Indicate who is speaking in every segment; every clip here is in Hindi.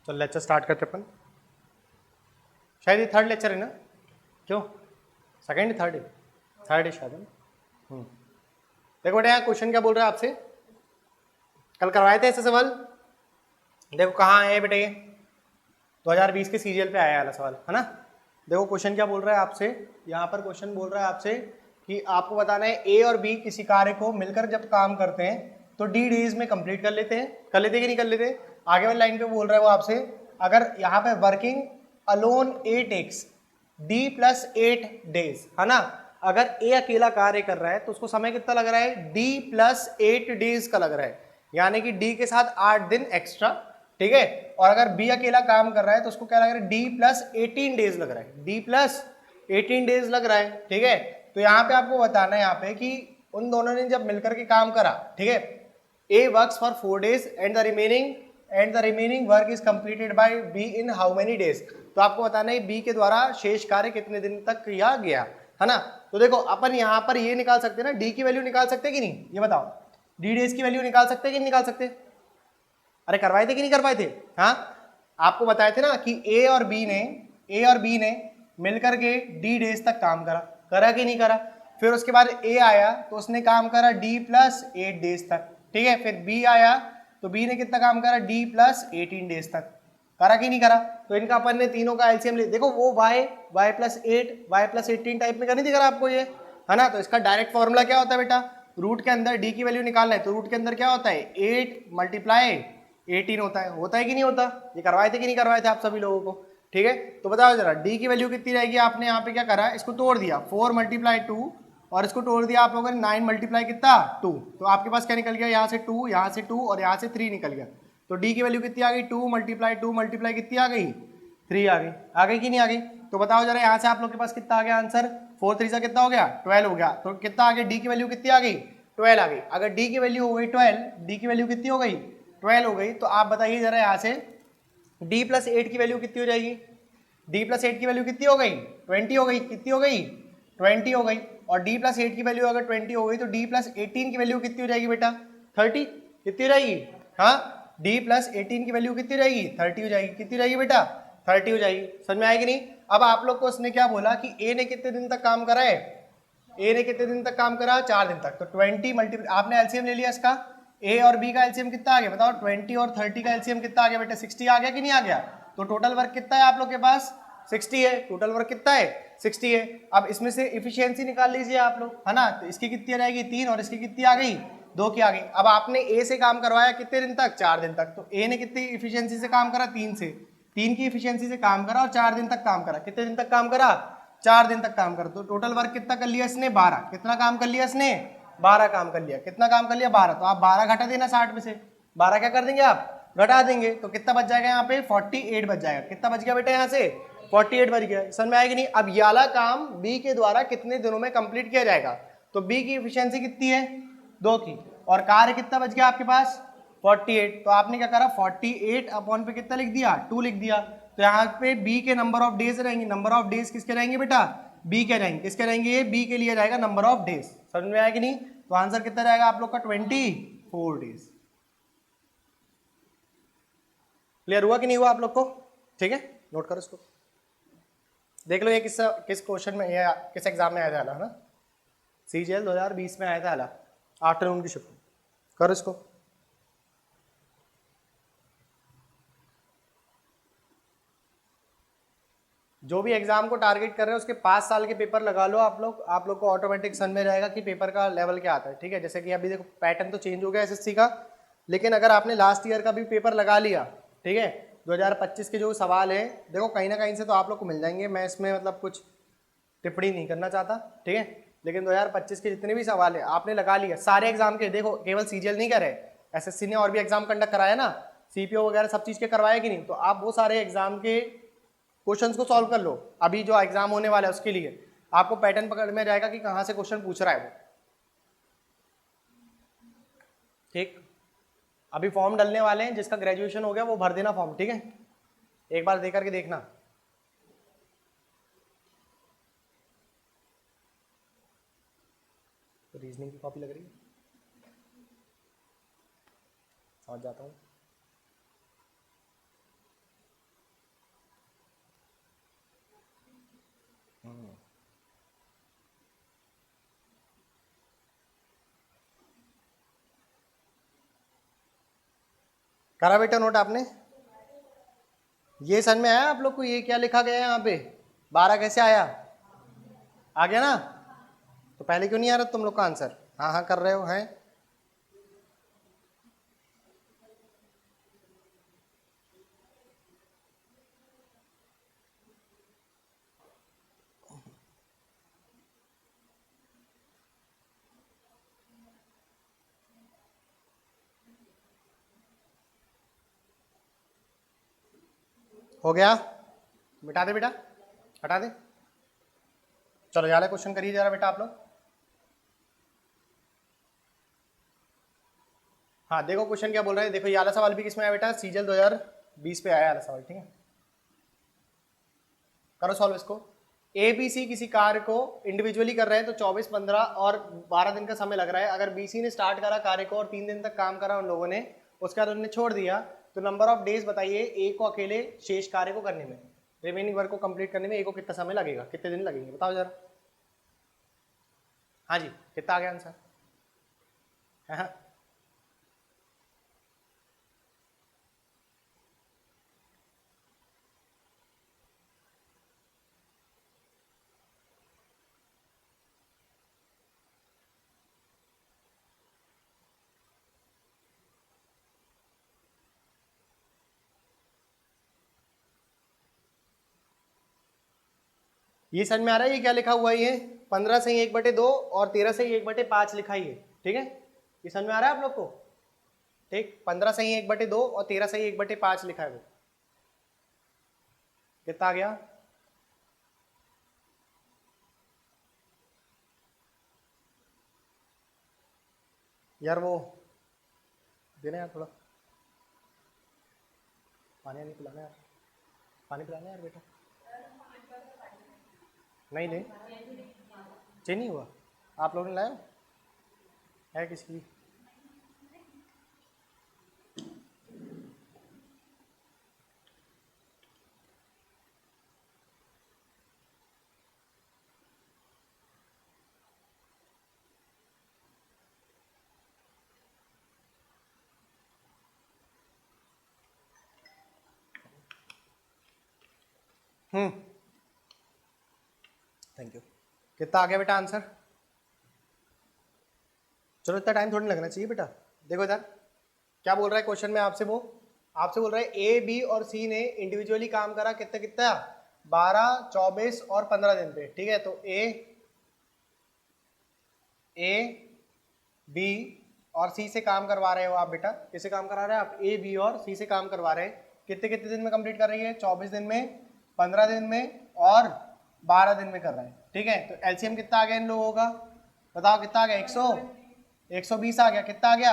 Speaker 1: तो लेक्चर स्टार्ट करते अपन। शायद ये थर्ड लेक्चर है ना? क्यों सेकेंड थर्ड है? थर्ड है शायद। देखो बेटा यहाँ क्वेश्चन क्या बोल रहा है आपसे, कल करवाए थे ऐसे सवाल। देखो कहाँ है बेटे, 2020 के सीरियल पे आया वाला सवाल है ना। देखो क्वेश्चन क्या बोल रहा है आपसे, यहाँ पर क्वेश्चन बोल रहा है आपसे कि आपको बताना है ए और बी किसी कार्य को मिलकर जब काम करते हैं तो डी डेज में कंप्लीट कर लेते हैं। कर लेते कि नहीं कर लेते? आगे वाली लाइन पे बोल रहा है वो आपसे, अगर यहाँ पे वर्किंग अलोन ए टेक्स डी प्लस 8 डेज है ना। अगर ए अकेला कार्य कर रहा है तो उसको समय कितना लग रहा है? डी प्लस 8 डेज का लग रहा है, यानी कि डी के साथ 8 दिन एक्स्ट्रा। ठीक है, और अगर बी अकेला काम कर रहा है तो उसको क्या लग रहा है? डी प्लस 18 डेज लग रहा है, डी प्लस 18 डेज लग रहा है। ठीक है, तो यहाँ पे आपको बताना है यहाँ पे कि उन दोनों ने जब मिलकर के काम करा, ठीक है, A works for 4 days and the remaining work is completed by B in how many days. तो आपको बताना है बी के द्वारा शेष कार्य कितने दिन तक किया गया है ना। तो देखो अपन यहाँ पर ये निकाल सकते हैं ना, डी की वैल्यू निकाल सकते हैं कि नहीं, ये बताओ, डी डेज की वैल्यू निकाल सकते हैं कि नहीं निकाल सकते? अरे करवाए थे कि नहीं करवाए थे? हाँ, आपको बताए थे ना कि ए और बी ने मिलकर के डी डेज तक काम करा, करा कि नहीं करा? फिर उसके बाद ए आया तो उसने काम करा डी प्लस 8 डेज तक। ठीक है, फिर बी आया तो बी ने कितना काम करा? डी प्लस 18 डेज तक। करा कि नहीं करा? तो इनका अपन ने तीनों का एलसीएम ले, देखो वो Y plus 8 Y plus 18 type में करनी दिख रहा आपको ये, है ना। तो इसका डायरेक्ट फॉर्मूला क्या होता है बेटा? रूट के अंदर डी की वैल्यू निकालना है तो रूट के अंदर क्या होता है? 8 मल्टीप्लाई 18 होता है कि नहीं होता? ये करवाए थे कि नहीं करवाए थे आप सभी लोगों को? ठीक है, तो बताओ जरा डी की वैल्यू कितनी रहेगी? आपने यहाँ पे क्या करा, इसको तोड़ दिया, 4 मल्टीप्लाई 2 और इसको तोड़ दिया आप लोगों ने 9 मल्टीप्लाई कितना 2। तो आपके पास क्या निकल गया? यहाँ से 2, यहाँ से 2 और यहाँ से 3 निकल गया। तो डी की वैल्यू कितनी आ गई? 2 मल्टीप्लाई कितनी आ गई? 3 आ गई कि नहीं आ गई? तो बताओ जरा यहाँ से आप लोग के पास कितना आ गया आंसर? 4 3 कितना हो गया? 12 हो गया। तो कितना आ गया? डी की वैल्यू कितनी आ गई? 12 आ गई। अगर डी की वैल्यू हो गई 12, डी की वैल्यू कितनी हो गई? 12 हो गई। तो आप बताइए जरा यहाँ से डी प्लस 8 की वैल्यू कितनी हो जाएगी? डी प्लस 8 की वैल्यू कितनी हो गई? 20 हो गई। कितनी हो गई? 20 हो गई। और डी प्लस 8 की वैल्यू अगर 20 हो गई तो डी प्लस 18 की वैल्यू कितनी हो जाएगी बेटा? 30। कितनी रहेगी? हाँ, डी प्लस 18 की वैल्यू कितनी रहेगी? 30 हो जाएगी। कितनी रहेगी बेटा? 30 हो जाएगी। समझ में आएगी नहीं? अब आप लोग को उसने क्या बोला कि ए ने कितने दिन तक काम करा है? ए ने कितने दिन तक काम करा? 4 दिन तक। तो 20 मल्टीप्लाई, आपने एलसीएम ले लिया इसका, ए और बी का एलसीएम कितना आ गया बताओ? 20 और 30 का एलसीएम कितना आ गया बेटा? 60 आ गया कि नहीं आ गया? तो टोटल वर्क कितना है आप लोग के पास? 60 है। टोटल वर्क कितना है? 60 है। अब इसमें से इफिशियंसी निकाल लीजिए आप लोग, है ना। तो इसकी कितनी रहेगी? 3 और इसकी कितनी आ गई? 2 की आ गई। अब आपने ए से काम करवाया कितने दिन तक? 4 दिन तक। तो ए ने कितनी इफिशियंसी से काम करा? 3 से। 3 की इफिशियंसी से काम करा और 4 दिन तक काम करा। कितने दिन तक काम करा? 4 दिन तक काम करा। तो टोटल वर्क कितना कर लिया इसने? 12। कितना काम कर लिया इसने? 12 काम कर लिया। कितना काम कर लिया? 12। तो आप 12 घटा देना 60 में से, 12 क्या कर देंगे आप? घटा देंगे। तो कितना बच जाएगा यहाँ पे? 48 बच जाएगा। कितना बच गया बेटा यहाँ से? 48 बच गया। समझ में आएगी नहीं? अब ये वाला काम बी के द्वारा कितने दिनों में कंप्लीट किया जाएगा? तो बी की इफिशियंसी कितनी है? 2 की। और कार्य कितना बच गया आपके पास? 48। तो आपने क्या करा? 48 अपॉन पे कितना लिख दिया? 2 लिख दिया। तो यहाँ पे बी के नंबर ऑफ डेज रहेंगे। नंबर ऑफ डेज किसके रहेंगे बेटा? बी के रहेंगे। किसके रहेंगे? ये बी के लिए रहेगा नंबर ऑफ डेज। समझ में आएगी नहीं? तो आंसर कितना रहेगा आप लोग का? 24 डेज। क्लियर हुआ कि नहीं हुआ आप लोग को? ठीक है, नोट करो इसको, देख लो ये किस क्वेश्चन में, ये किस एग्जाम में आया था, है ना। सीजीएल 2020 में आया था, आफ्टरनून की शिफ्ट। करो इसको। जो भी एग्जाम को टारगेट कर रहे हैं उसके 5 साल के पेपर लगा लो आप लोग को ऑटोमेटिक समझ में रहेगा कि पेपर का लेवल क्या आता है। ठीक है, जैसे कि अभी देखो पैटर्न तो चेंज हो गया एसएससी का, लेकिन अगर आपने लास्ट ईयर का भी पेपर लगा लिया, ठीक है, 2025 के जो सवाल है देखो कहीं ना कहीं से तो आप लोग को मिल जाएंगे। मैं इसमें मतलब कुछ टिप्पणी नहीं करना चाहता, ठीक है, लेकिन 2025 के जितने भी सवाल है आपने लगा लिया सारे एग्जाम के। देखो केवल सीजीएल नहीं करे, एसएससी ने और भी एग्जाम कंडक्ट कराया ना, सीपीओ वगैरह सब चीज़ के करवाए कि नहीं। तो आप वो सारे एग्जाम के क्वेश्चंस को सॉल्व कर लो। अभी जो एग्जाम होने वाला है उसके लिए आपको पैटर्न पकड़ में जाएगा कि कहाँ से क्वेश्चन पूछ रहा है वो। ठीक, अभी फॉर्म डलने वाले हैं, जिसका ग्रेजुएशन हो गया वो भर देना फॉर्म, ठीक है, एक बार दे करके देखना। तो रीजनिंग की कॉपी लग रही है, समझ जाता हूँ। करा बेटा नोट आपने? ये समझ में आया आप लोग को ये क्या लिखा गया है यहाँ पे? 12 कैसे आया? आ गया ना? तो पहले क्यों नहीं आ रहा तुम लोग का आंसर? हाँ हाँ कर रहे हो हैं? हो गया? मिटा दे बेटा, हटा दे। चलो ये वाला क्वेश्चन करिए जरा बेटा आप लोग। हाँ देखो क्वेश्चन क्या बोल रहा है, देखो ये वाला सवाल भी किसमें आया बेटा? सीजल 2020 पे आया वाला सवाल, ठीक है। करो सॉल्व इसको। ए बी सी किसी कार्य को इंडिविजुअली कर रहे हैं तो 24, 15 और 12 दिन का समय लग रहा है। अगर बी सी ने स्टार्ट करा कार्य को और 3 दिन तक काम करा उन लोगों ने, उसके बाद उन्होंने छोड़ दिया, तो नंबर ऑफ डेज बताइए ए को अकेले शेष कार्य को करने में, रिमेनिंग वर्क को कंप्लीट करने में ए को कितना समय लगेगा, कितने दिन लगेंगे बताओ जरा। हाँ जी कितना आ गया आंसर? हाँ ये समझ में आ रहा है ये क्या लिखा हुआ है? ये 15 से 1/2 और 13 से 1/5 लिखा ही है, ठीक है। ये समझ में आ रहा है आप लोग को? ठीक, 15 से 1/2 और 13 से 1/5 लिखा है वो। कितना आ गया? यार वो देना यार थोड़ा पानी नहीं पिलाना यार, पानी पिलाना यार बेटा। नहीं ले चेंज नहीं हुआ, आप लोगों ने लाया है किसी की? Thank you. कितना आ गया बेटा आंसर? चलो इतना टाइम थोड़ी लगना चाहिए बेटा। देखो इधर क्या बोल रहा है क्वेश्चन में आपसे, वो आपसे बोल रहा है ए बी और सी ने इंडिविजुअली काम करा कितना कितना, 12, 24 और 15 दिन पे, ठीक है। तो ए बी और सी से काम करवा रहे हो आप बेटा, किससे काम करा रहे हैं आप? ए बी और सी से काम करवा रहे हैं। कितने कितने दिन में कंप्लीट कर रही है? 24 दिन में, 15 दिन में और 12 दिन में कर रहा है, ठीक है। तो एलसीएम कितना आ गया इन लोगों का? बताओ कितना आ गया? 120 आ गया। कितना आ गया?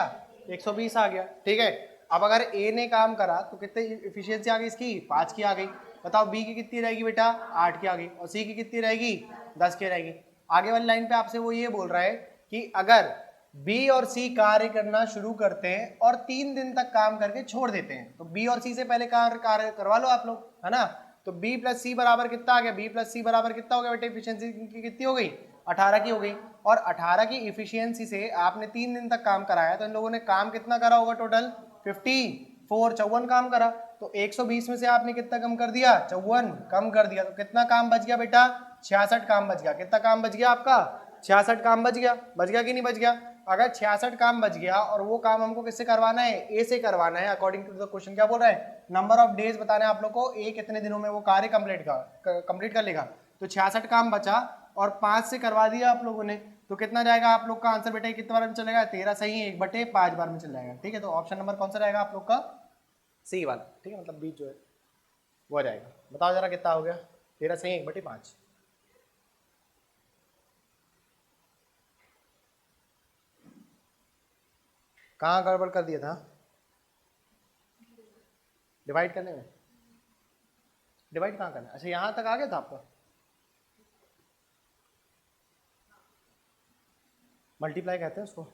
Speaker 1: 120 आ गया, ठीक है। अब अगर ए ने काम करा तो कितने इफिशियंसी आ गई इसकी? 5 की आ गई। बताओ बी की कितनी रहेगी बेटा? 8 की आ गई। और सी की कितनी रहेगी? 10 की रहेगी। आगे वाली लाइन पे आपसे वो ये बोल रहा है कि अगर बी और सी कार्य करना शुरू करते हैं और 3 दिन तक काम करके छोड़ देते हैं, तो बी और सी से पहले कार्य करवा लो आप लोग, है ना। तो बी प्लस सी बराबर कितना आ गया? बी प्लस सी बराबर कितना हो गया बेटा? इफिशियंसी की कितनी हो गई? 18 की हो गई। और 18 की इफिशियंसी से आपने 3 दिन तक काम कराया, तो इन लोगों ने काम कितना करा होगा टोटल? 54 काम करा। तो 120 में से आपने कितना कम कर दिया? 54 कम कर दिया। तो कितना काम बच गया बेटा? 66 काम बच गया। कितना काम बच गया आपका? 66 काम बच गया। बच गया कि नहीं बच गया? अगर 66 काम बच गया और वो काम हमको किससे करवाना है? ए से करवाना है। अकॉर्डिंग टू द क्वेश्चन क्या बोल रहा है? नंबर ऑफ डेज बताना है आप लोग को, ए कितने दिनों में वो कार्य कंप्लीट कर लेगा। तो 66 काम बचा और 5 से करवा दिया आप लोगों ने, तो कितना जाएगा आप लोग का आंसर बेटा? कितने बार में चलेगा? 13 सही है, 1/5 बार में चल जाएगा, ठीक है। तो ऑप्शन नंबर कौन सा रहेगा आप लोग का? सी वाला, ठीक है। मतलब बीच जो है वो आ जाएगा। बताओ जरा कितना हो गया? 13 सही, 1/5। कहाँ गड़बड़ कर दिया था? डिवाइड करने में? डिवाइड कहाँ करना? अच्छा यहाँ तक आ गया था आपका? मल्टीप्लाई कहते हैं उसको।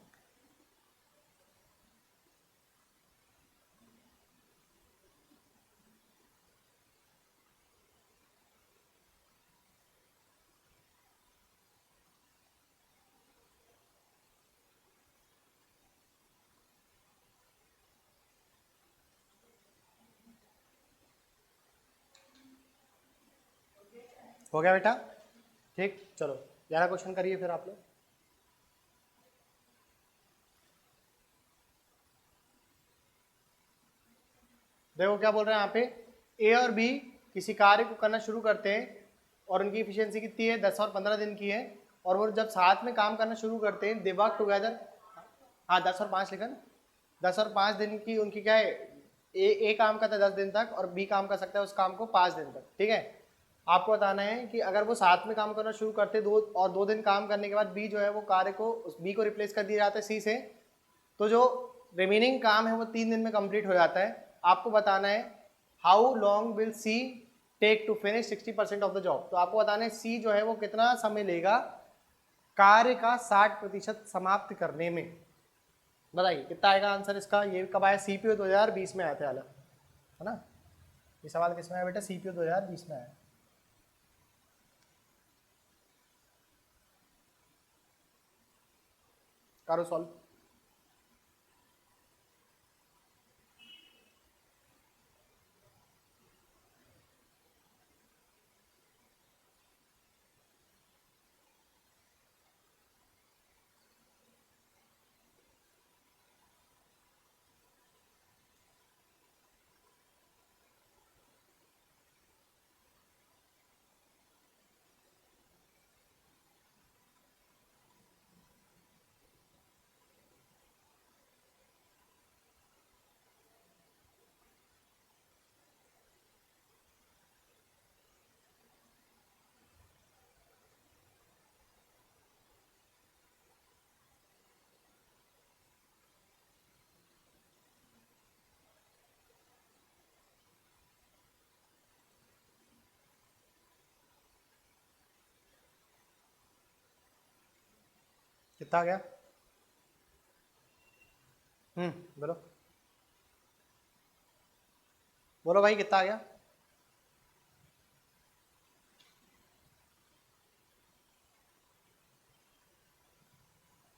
Speaker 1: हो गया बेटा? ठीक, चलो 11 क्वेश्चन करिए फिर आप लोग। देखो क्या बोल रहे हैं यहाँ पे, ए और बी किसी कार्य को करना शुरू करते हैं और उनकी इफिशियंसी कितनी है, 10 और 15 दिन की है, और वो जब साथ में काम करना शुरू करते हैं, दे वर्क टुगेदर, हाँ 10 और 5 लिखा ना, 10 और 5 दिन की उनकी क्या है, ए काम करता है 10 दिन तक और बी काम कर सकता है उस काम को 5 दिन तक, ठीक है। आपको बताना है कि अगर वो साथ में काम करना शुरू करते दो दिन काम करने के बाद बी जो है वो कार्य को, उस बी को रिप्लेस कर दिया जाता है सी से, तो जो रिमेनिंग काम है वो 3 दिन में कंप्लीट हो जाता है। आपको बताना है how long will C take to finish 60% of the job. तो आपको बताना है सी जो है वो कितना समय लेगा कार्य का 60% समाप्त करने में। बताइए कितना आएगा आंसर इसका। ये कब आया, सीपीओ 2020 में आया था है ना। ये सवाल किसमें आया बेटा, सीपीओ 2020 में आया। करो सॉल्व। कितना आ गया? बोलो बोलो भाई कितना आ गया?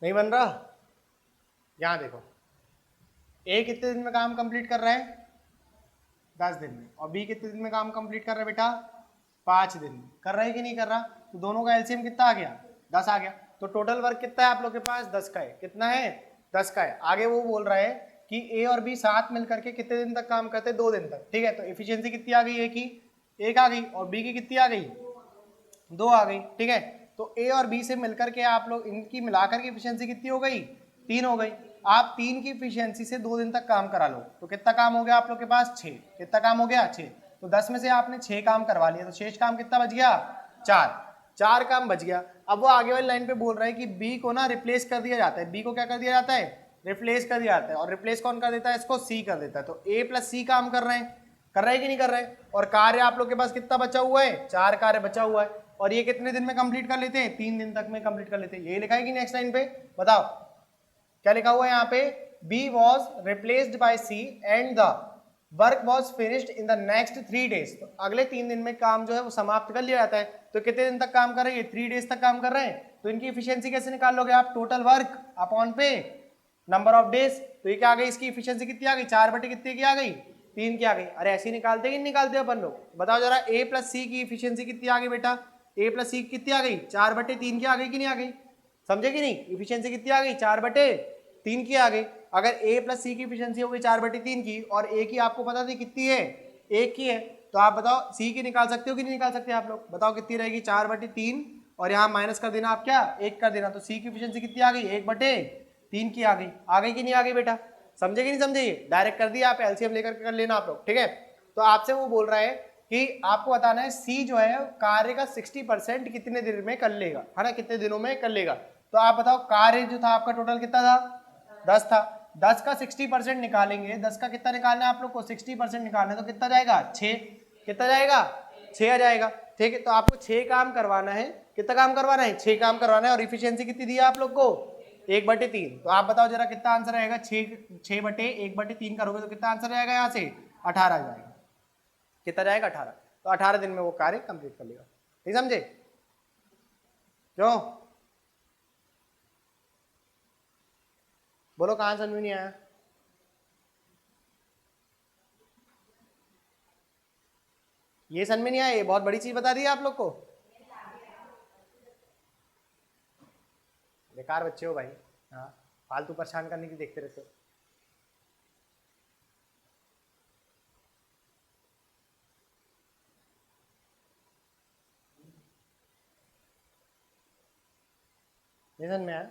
Speaker 1: नहीं बन रहा? यहाँ देखो, ए कितने दिन में काम कंप्लीट कर रहा है, 10 दिन में, और बी कितने दिन में काम कंप्लीट कर रहा है बेटा, 5 दिन में। कर रहा है कि नहीं कर रहा? तो दोनों का एलसीएम कितना आ गया, 10 आ गया। तो टोटल वर्क कितना है आप लोग के पास, 10 का है। कितना है, 10 का है। आगे वो बोल रहा है कि ए और बी साथ मिलकर के कितने दिन तक काम करते हैं, 2 दिन तक, ठीक है। तो एफिशिएंसी कितनी आ गई, ए की 1 आ गई, और बी की कितनी आ गई, 2 आ गई, ठीक है। तो ए और बी से मिलकर के आप लोग इनकी मिलाकर की एफिशिएंसी कितनी हो गई, 3 हो गई। आप 3 की एफिशिएंसी से 2 दिन तक काम करा लो, तो कितना काम हो गया आप लोग के पास, 6। कितना काम हो गया, 6। तो 10 में से आपने 6 काम करवा लिया, तो शेष काम कितना बच गया, 4 काम बच गया। अब वो आगे वाली लाइन पे बोल रहा है कि बी को ना रिप्लेस कर दिया जाता है। बी को क्या कर दिया जाता है, रिप्लेस कर दिया जाता है। और रिप्लेस कौन कर देता है, इसको सी कर देता है। तो ए प्लस सी काम कर रहे हैं, कर रहे हैं कि नहीं कर रहे हैं। और कार्य आप लोग के पास कितना बचा हुआ है, 4 कार्य बचा हुआ है। और ये कितने दिन में कंप्लीट कर लेते हैं, 3 दिन तक में कंप्लीट कर लेते हैं। ये लिखा है कि नेक्स्ट लाइन पे, बताओ क्या लिखा हुआ है यहाँ पे, B was replaced by C and the work was finished in the next 3 days. तो अगले 3 दिन में काम जो है वो समाप्त कर लिया जाता है। तो कितने दिन तक काम कर रहे हैं, 3 डेज तक काम कर रहे हैं। तो इनकी एफिशिएंसी कैसे निकाल लोगे आप, टोटल वर्क अपॉन पे नंबर ऑफ डेज। तो ये क्या आ गई, इसकी एफिशिएंसी कितनी आ गई, 4 बटे कितने की आ गई, 3 की आ गई। अरे ऐसे ही निकालते कि नहीं निकालते अपन लोग, बताओ जरा। ए प्लस सी की एफिशिएंसी कितनी आ गई बेटा, ए प्लस सी कितनी आ गई, 4 बटे 3 की आ गई कि नहीं आ गई, समझे कि नहीं। एफिशिएंसी कितनी आ गई, 4 बटे 3 की आ गई। अगर ए प्लस सी की एफिशिएंसी हो गई 4 बटे 3 की, और ए की आपको पता थी कितनी है, 1 की है, तो आप बताओ सी की निकाल सकते हो कि नहीं निकाल सकते आप लोग, बताओ कितनी रहेगी, 4 बटे 3, और यहाँ माइनस कर देना आप क्या, 1 कर देना। तो सी की एफिशिएंसी कितनी आ गई, 1 बटे 3 की आ गई कि नहीं आ गई बेटा, समझे कि नहीं समझे। डायरेक्ट कर दिया, आप एलसीएम लेकर कर लेना आप लोग, ठीक है। तो आपसे वो बोल रहा है कि आपको बताना है सी जो है कार्य का 60% कितने दिन में कर लेगा, है ना, कितने दिनों में कर लेगा। तो आप बताओ कार्य जो था आपका टोटल कितना था, 10 था। 10 का 60% निकालेंगे, 10 का कितना निकालना है आप लोग को, 60% निकालना है, तो कितना जाएगा, 6। कितना जाएगा, 6 आ जाएगा, ठीक है। तो आपको 6 काम करवाना है, कितना काम करवाना है, 6 काम करवाना है। और इफिशियंसी कितनी दी है आप लोग को, 1 बटे 3। तो आप बताओ जरा कितना आंसर आएगा, 6 बटे 1 बटे 3 करोगे तो कितना आंसर आएगा, यहाँ से 18 जाएगा। कितना जाएगा, 18। तो 18 दिन में वो कार्य कंप्लीट कर लेगा, ठीक समझे। क्यों, बोलो कहाँ समझ में नहीं आया। ये समझ में नहीं आया, ये बहुत बड़ी चीज बता दी है आप लोग को। बेकार बच्चे हो भाई। हाँ, फालतू परेशान करने की देखते रहते हो। समझ में आया?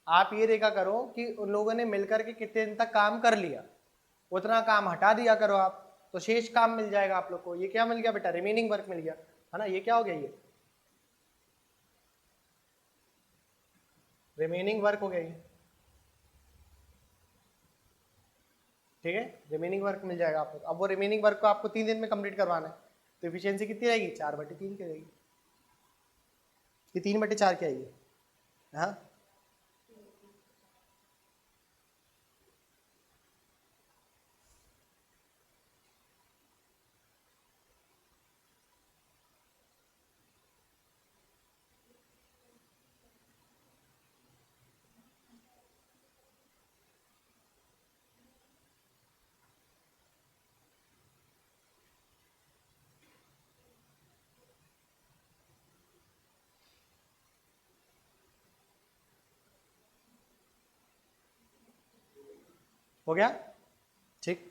Speaker 1: आप ये देखा करो कि उन लोगों ने मिलकर के कितने दिन तक काम कर लिया, उतना काम हटा दिया करो आप, तो शेष काम मिल जाएगा आप लोग को। ये क्या मिल गया बेटा? रिमेनिंग वर्क मिल गया, है ना? ये क्या हो गया? ये रिमेनिंग वर्क हो गया ये, ठीक है? रिमेनिंग वर्क मिल जाएगा आप लोग। अब वो रिमेनिंग वर्क को आपको 3 दिन में कंप्लीट करवाना है, तो एफिशिएंसी कितनी रहेगी? 4/3 की रहेगी। ये 3/4 की आएगी। हाँ, हो गया, ठीक।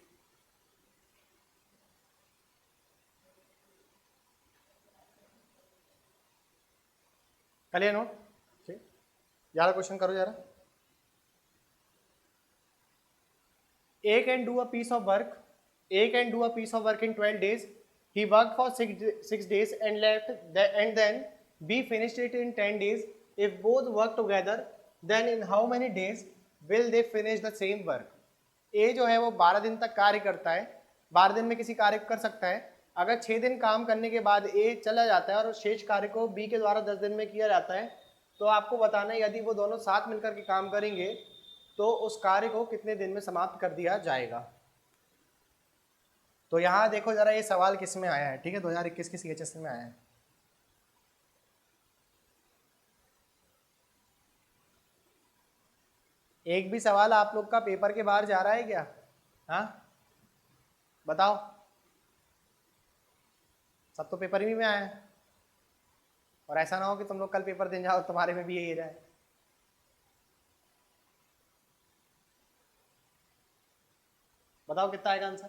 Speaker 1: कर लिया नोट? ठीक, 11 क्वेश्चन करो जरा। A can do a piece of work. A can do a piece of work in 12 days. He worked for 6 days and and then B finished it in 10 days. If both work together, then in how many days will they finish the same work? A जो है वो 12 दिन तक कार्य करता है, 12 दिन में किसी कार्य को कर सकता है। अगर 6 दिन काम करने के बाद A चला जाता है और शेष कार्य को B के द्वारा 10 दिन में किया जाता है, तो आपको बताना है यदि वो दोनों साथ मिलकर के काम करेंगे तो उस कार्य को कितने दिन में समाप्त कर दिया जाएगा। तो यहां देखो जरा, ये सवाल किस में आया है, ठीक है? 2021 के CHS में आया है। एक भी सवाल आप लोग का पेपर के बाहर जा रहा है क्या? हाँ, बताओ। सब तो पेपर ही में आया है, और ऐसा ना हो कि तुम लोग कल पेपर देने जाओ तुम्हारे में भी यही रहा है। बताओ कितना आएगा आंसर?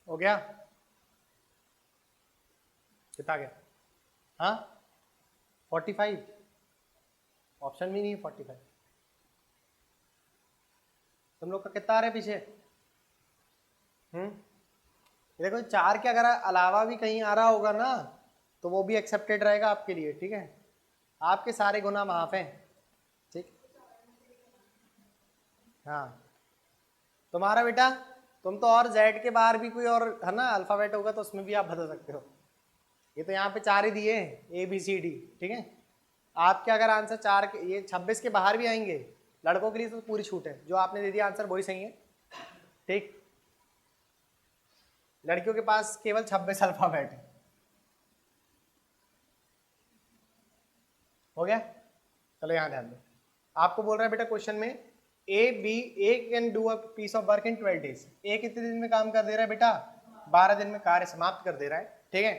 Speaker 1: हो गया? कितना गया? हाँ, 45। ऑप्शन में नहीं 45। तुम लोग का कितना आ रहा है पीछे? देखो 4 के अगर अलावा भी कहीं आ रहा होगा ना, तो वो भी एक्सेप्टेड रहेगा आपके लिए, ठीक है? आपके सारे गुना माफ हैं, ठीक। हाँ, तुम्हारा बेटा, तुम तो और जेड के बाहर भी कोई और है ना अल्फाबेट होगा तो उसमें भी आप बता सकते हो। ये तो यहाँ पे 4 ही दिए, ABCD, ठीक है? आपके अगर आंसर 4 के, ये 26 के बाहर भी आएंगे, लड़कों के लिए तो पूरी छूट है, जो आपने दे दिया आंसर वही सही है, ठीक। लड़कियों के पास केवल 26 अल्फाबेट है। हो गया? चलो यहाँ ध्यान दो, आपको बोल रहा है बेटा क्वेश्चन में A can do a piece of work in 12 days. A कितने दिन में काम कर दे रहा है बेटा? 12 दिन में कार्य समाप्त कर दे रहा है, ठीक है?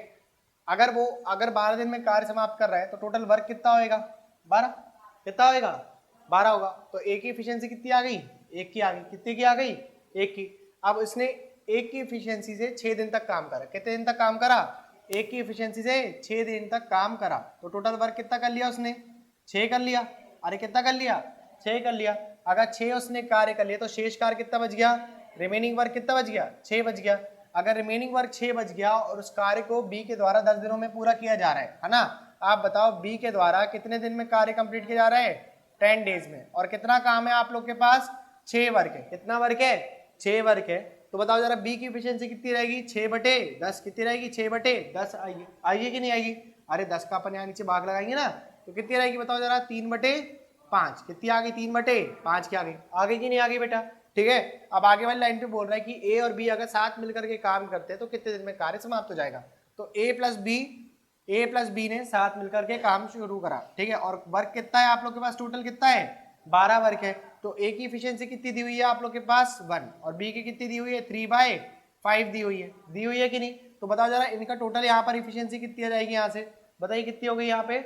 Speaker 1: अगर 12 दिन में कार्य समाप्त कर रहा है तो टोटल वर्क कितना होएगा? 12। कितना होएगा? 12 होगा। तो ए की एफिशिएंसी कितनी आ गई? 1 की आ गई। कितनी की आ गई? 1 की। अब इसने 1 की एफिशिएंसी से 6 दिन तक काम करा। कितने दिन तक काम करा? 1 की एफिशिएंसी से 6 दिन तक काम करा, तो टोटल वर्क कितना कर लिया उसने? 6 कर लिया। अरे कितना कर लिया? 6 कर लिया। अगर 6 उसने कार्य कर लिया तो शेष कार्य कितना बच गया? रिमेनिंग वर्क कितना बच गया? 6 बच गया। अगर रिमेनिंग वर्क 6 बच गया और उस कार्य को बी के द्वारा 10 दिनों में पूरा किया जा रहा है ना, आप बताओ बी के द्वारा कितने दिन में कार्य कंप्लीट किया जा रहा है, 10 डेज में, और कितना काम है आप लोग के पास, 6 वर्क है। कितना वर्क है, 6 वर्क है। तो बताओ जरा बी की एफिशिएंसी कितनी रहेगी, 6/10 कितनी रहेगी, 6/10 आएगी, आएगी कि नहीं आएगी, अरे 10 का अपन यहाँ नीचे भाग लगाएंगे ना, तो कितनी रहेगी बताओ जरा, 3/5, कितनी आ गई, 3/5 की आ गई कि नहीं आ गई बेटा, ठीक है। अब आगे वाली लाइन पे बोल रहा है कि ए और बी अगर साथ मिलकर के काम करते हैं तो कितने दिन में कार्य समाप्त हो जाएगा। तो ए प्लस बी ने साथ मिलकर के काम शुरू करा, ठीक है। और वर्क कितना है आप लोग के पास, टोटल कितना है, 12 वर्क है। तो ए की एफिशिएंसी कितनी दी हुई है आप लोग के पास, 1, और बी की कितनी दी हुई है, 3/5 दी हुई है कि नहीं। तो बताओ जरा इनका टोटल यहाँ पर एफिशिएंसी कितनी आ जाएगी, यहाँ से बताइए कितनी हो गई, यहाँ पे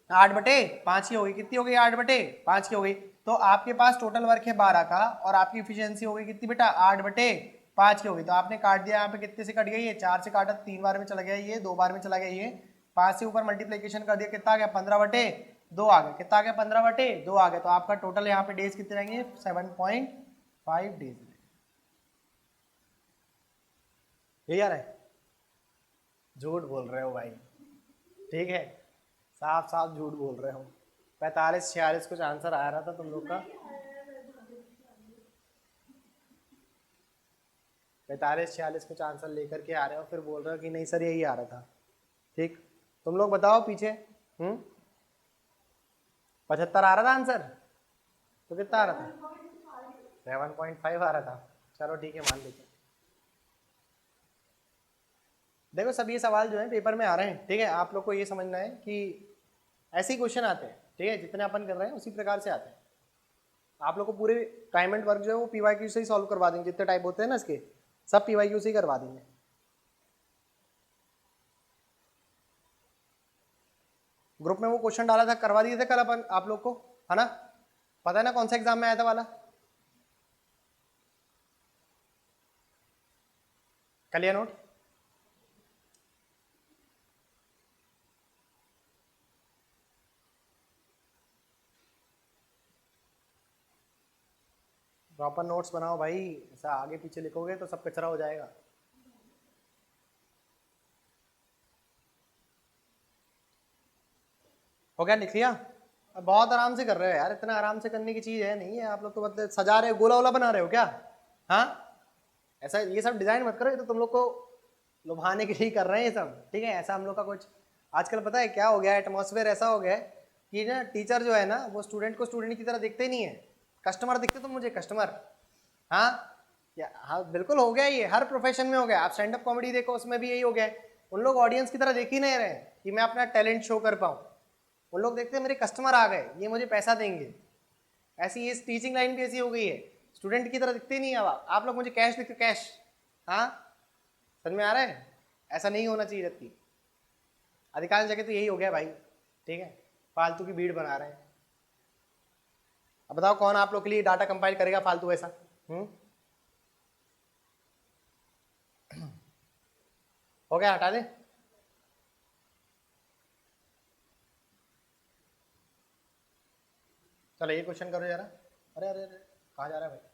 Speaker 1: 8/5 की हो गई, कितनी हो गई, 8/5 की हो गई। तो आपके पास टोटल वर्क है 12 का और आपकी एफिशिएंसी हो गई कितनी बेटा, 8/5 की हो गई। तो आपने काट दिया, यहाँ पे कितने से कट गई है, 4 से काटा, 3 बार में चला गया ये, 2 बार में चला गया ये, 5 से ऊपर मल्टीप्लीकेशन कर दिया, कितना आ गया, 15/2 आ गया, कितना आ गया, 15/2 आ गया। तो आपका टोटल यहाँ पे डेज कितने रहेंगे, 7.5 डेज। यही आ रहा है, झूठ बोल रहे हो भाई, ठीक है, साफ साफ झूठ बोल रहे हो। 45-46 कुछ आंसर आ रहा था तुम लोग का, 45-46 कुछ आंसर लेकर के आ रहे हो, फिर बोल रहे हो कि नहीं सर यही आ रहा था। ठीक, तुम लोग बताओ पीछे, 75 आ रहा था आंसर, तो कितना आ रहा था, 7.5 आ रहा था। चलो ठीक है, मान लेते। देखो सब ये सवाल जो है पेपर में आ रहे हैं, ठीक है। आप लोग को ये समझना है कि ऐसे ही क्वेश्चन आते हैं, ठीक है, जितने अपन कर रहे हैं उसी प्रकार से आते हैं। आप लोग को पूरे टाइम एंड वर्क जो है वो पीवाईक्यू से ही सॉल्व करवा देंगे, जितने टाइप होते हैं ना इसके, सब पीवाईक्यू से ही करवा देंगे। ग्रुप में वो क्वेश्चन डाला था, करवा दिए थे कल अपन आप लोग को, है ना, पता है ना कौन सा एग्जाम में आया था वाला, कर लिया नोट। प्रॉपर नोट्स बनाओ भाई, ऐसा आगे पीछे लिखोगे तो सब कचरा हो जाएगा। हो गया, लिख लिया। अब बहुत आराम से कर रहे हो यार, इतना आराम से करने की चीज है नहीं है। आप लोग तो मतलब सजा रहे हो, गोला वोला बना रहे हो क्या, हाँ, ऐसा ये सब डिजाइन मत करो, ये तो तुम लोग को लुभाने के लिए कर रहे हैं ये सब, ठीक है। ऐसा हम लोग का कुछ आजकल पता है क्या हो गया है, एटमॉस्फेयर ऐसा हो गया है कि ना टीचर जो है ना वो स्टूडेंट को स्टूडेंट की तरह दिखते ही नहीं है, कस्टमर दिखते तो मुझे कस्टमर, हाँ या हाँ बिल्कुल हो गया ये, हर प्रोफेशन में हो गया। आप स्टैंड अप कॉमेडी देखो उसमें भी यही हो गया है, उन लोग ऑडियंस की तरह देख ही नहीं रहे कि मैं अपना टैलेंट शो कर पाऊँ, उन लोग देखते हैं मेरे कस्टमर आ गए, ये मुझे पैसा देंगे। ऐसी ये टीचिंग लाइन भी ऐसी हो गई है, स्टूडेंट की तरह दिखते ही नहीं है। आप लोग मुझे कैश दिखते, कैश, हाँ समझ में आ रहा है, ऐसा नहीं होना चाहिए रहती। अधिकांश जगह तो यही हो गया भाई, ठीक है, फालतू की भीड़ बना रहे हैं। अब बताओ कौन आप लोग के लिए डाटा कंपाइल करेगा फालतू ऐसा, हो गया, हटा दे। चलो ये क्वेश्चन करो जरा, अरे अरे अरे कहाँ जा रहा है भाई,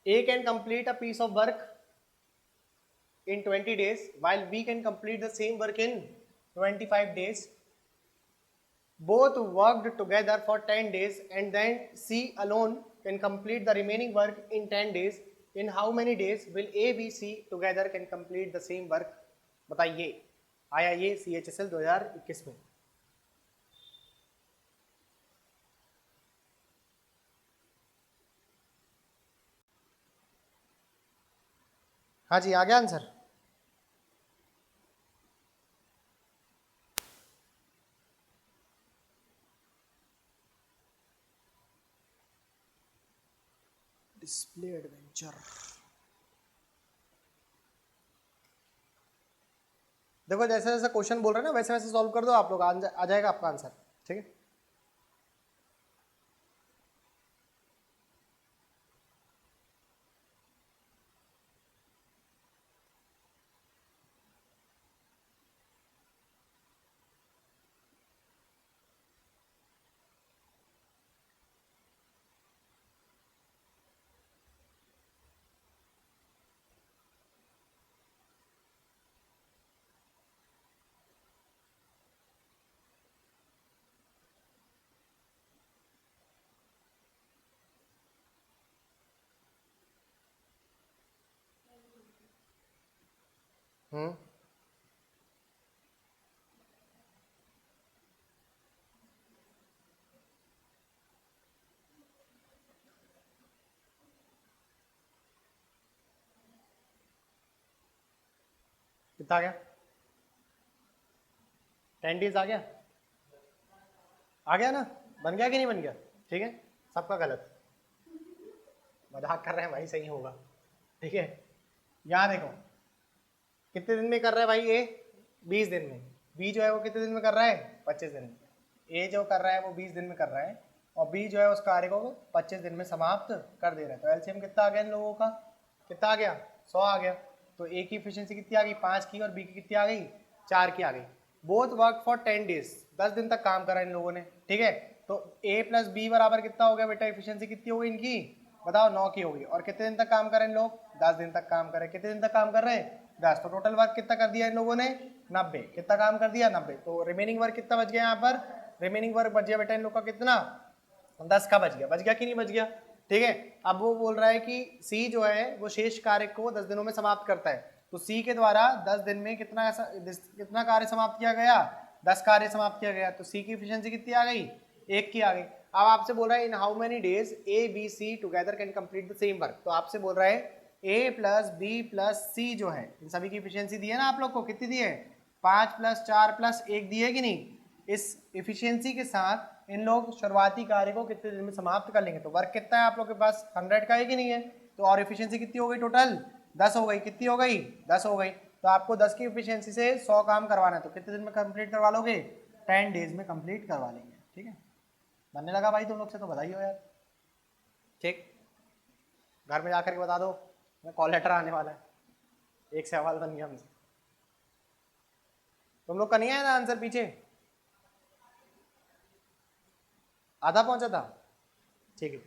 Speaker 1: A can complete a piece of work in 20 days while B can complete the same work in 25 days. Both worked together for 10 days and then C alone can complete the remaining work in 10 days. In how many days will A, B, C together can complete the same work? बताइए, आया ये CHSL 2021 में। हाँ जी, आ गया आंसर। डिस्प्ले एडवेंचर, देखो जैसे जैसे क्वेश्चन बोल रहे हैं ना वैसे वैसे सॉल्व कर दो आप लोग, आ जाएगा आपका आंसर, ठीक है। हम्म, कितना आ गया? 10 days आ गया? आ गया ना? बन गया कि नहीं बन गया? ठीक है, सबका गलत। मजाक कर रहे हैं भाई, सही होगा। ठीक है, यहाँ देखो कितने दिन में कर रहा है भाई ए? 20 दिन में। बी जो है वो कितने दिन में कर रहा है? 25 दिन में। ए जो कर रहा है वो 20 दिन में कर रहा है, और बी जो है उस कार्य को 25 दिन में समाप्त कर दे रहा है। तो एलसीएम कितना आ गया इन लोगों का? कितना आ गया? 100 आ गया। तो ए की एफिशिएंसी कितनी आ गई? 5 की, और बी की कितनी आ गई? 4 की आ गई। बोथ वर्क फॉर 10 days, 10 दिन तक काम करा इन लोगों ने। ठीक है, तो ए प्लस बी बराबर कितना हो गया बेटा? एफिशिएंसी कितनी हो गई इनकी? बताओ, 9 की होगी। और कितने दिन तक काम करें इन लोग? 10 दिन तक काम करें। कितने दिन तक काम कर रहे हैं? 10। तो टोटल वर्क कितना कर दिया इन लोगों ने? 90। कितना काम कर दिया? 90। तो रिमेनिंग वर्क कितना बच गया यहाँ पर? रिमेनिंग वर्क बच गया बेटा इन लोग का कितना? 10 का बच गया। बच गया कि नहीं बच गया? ठीक है, अब वो बोल रहा है कि सी जो है वो शेष कार्य को 10 दिनों में समाप्त करता है। तो सी के द्वारा 10 दिन में कितना कार्य समाप्त किया गया? 10 कार्य समाप्त किया गया। तो सी की एफिशिएंसी कितनी आ गई? 1 की आ गई। अब आपसे बोल रहा है in how many days A B C together can complete the same work. तो आपसे बोल रहा है A plus B plus C जो है, इन सभी की एफिशिएंसी दी है ना आप लोग को? कितनी दी है? 5 + 4 + 1 दी है कि नहीं? इस एफिशिएंसी के साथ इन लोग शुरुआती कार्य को कितने दिन में समाप्त कर लेंगे। तो वर्क कितना है आप लोग के पास? 100 का है कि नहीं है? तो और एफिशिएंसी कितनी हो गई टोटल? 10 हो गई। कितनी हो गई? 10 हो गई। तो आपको 10 की एफिशिएंसी से 100 काम करवाना है, तो कितने दिन में कंप्लीट करवा लोगे? 10 days में कंप्लीट करवा लेंगे। ठीक है, बनने लगा भाई तुम लोग से तो बधाई हो यार। ठीक, घर में जाकर के बता दो, मैं कॉल लेटर आने वाला है, एक सवाल बन गया हमसे। तुम लोग का नहीं आया ना आंसर पीछे? आधा पहुंचा था? ठीक है,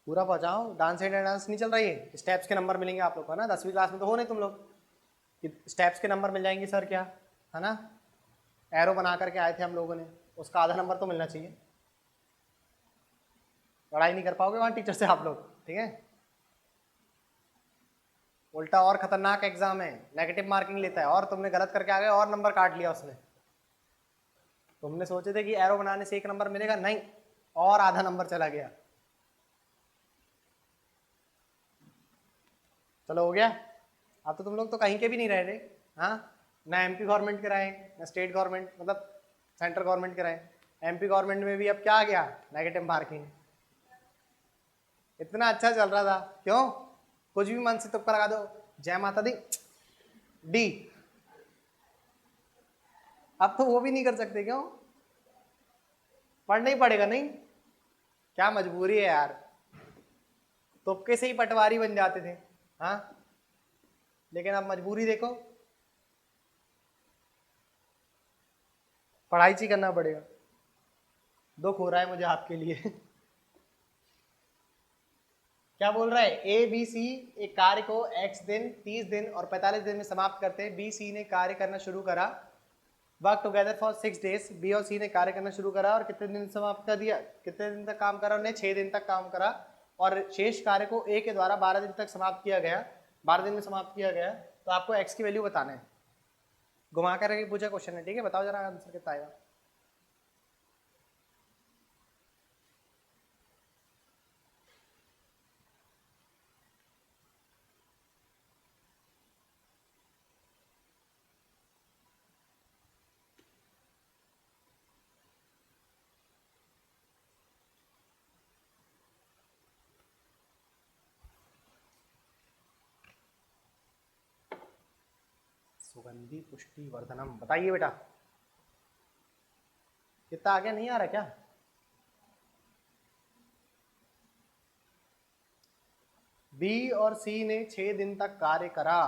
Speaker 1: पूरा पहुंचाओ। डांस एंड डांस नहीं चल रही है? स्टेप्स के नंबर मिलेंगे आप लोग को ना, 10वीं क्लास में तो हो नहीं तुम लोग कि स्टेप्स के नंबर मिल जाएंगे सर क्या, है ना? एरो बना करके आए थे हम लोगों ने, उसका आधा नंबर तो मिलना चाहिए। लड़ाई नहीं कर पाओगे वहाँ टीचर से आप लोग। ठीक है, उल्टा और खतरनाक एग्जाम है, नेगेटिव मार्किंग लेता है, और तुमने गलत करके आ गए और नंबर काट लिया उसने। तुमने सोचे थे कि एरो बनाने से 1 नंबर मिलेगा, नहीं, और आधा नंबर चला गया। चलो हो गया। अब तो तुम लोग तो कहीं के भी नहीं रह रहे। हाँ, ना एमपी गवर्नमेंट के रहे, ना स्टेट गवर्नमेंट, मतलब सेंट्रल गवर्नमेंट के रहे। एमपी गवर्नमेंट में भी अब क्या आ गया? Negative marking. इतना अच्छा चल रहा था, क्यों? कुछ भी मन से तुक्का लगा दो, जय माता दी, डी। अब तो वो भी नहीं कर सकते, क्यों? पढ़ना ही पड़ेगा, नहीं? क्या मजबूरी है यार, तुक्के से ही पटवारी बन जाते थे। हाँ, लेकिन अब मजबूरी देखो, पढ़ाई ही करना पड़ेगा। दुख हो रहा है मुझे आपके लिए। क्या बोल रहा है? ए बी सी एक कार्य को x दिन, 30 दिन और 45 दिन में समाप्त करते हैं। बी सी ने कार्य करना शुरू करा, work together for 6 days। B और सी ने कार्य करना शुरू करा और कितने दिन समाप्त कर दिया? कितने दिन तक काम करा उन्हें? 6 दिन तक काम करा, और शेष कार्य को ए के द्वारा 12 दिन तक समाप्त किया गया, 12 दिन में समाप्त किया गया। तो आपको एक्स की वैल्यू बताना है। घुमा कर पूछा क्वेश्चन है, ठीक है? बताओ जरा आंसर कितना आएगा। सुगंधि पुष्टि वर्धनम, बताइए बेटा कितना आ गया? नहीं आ रहा क्या? बी और सी ने 6 दिन तक कार्य करा,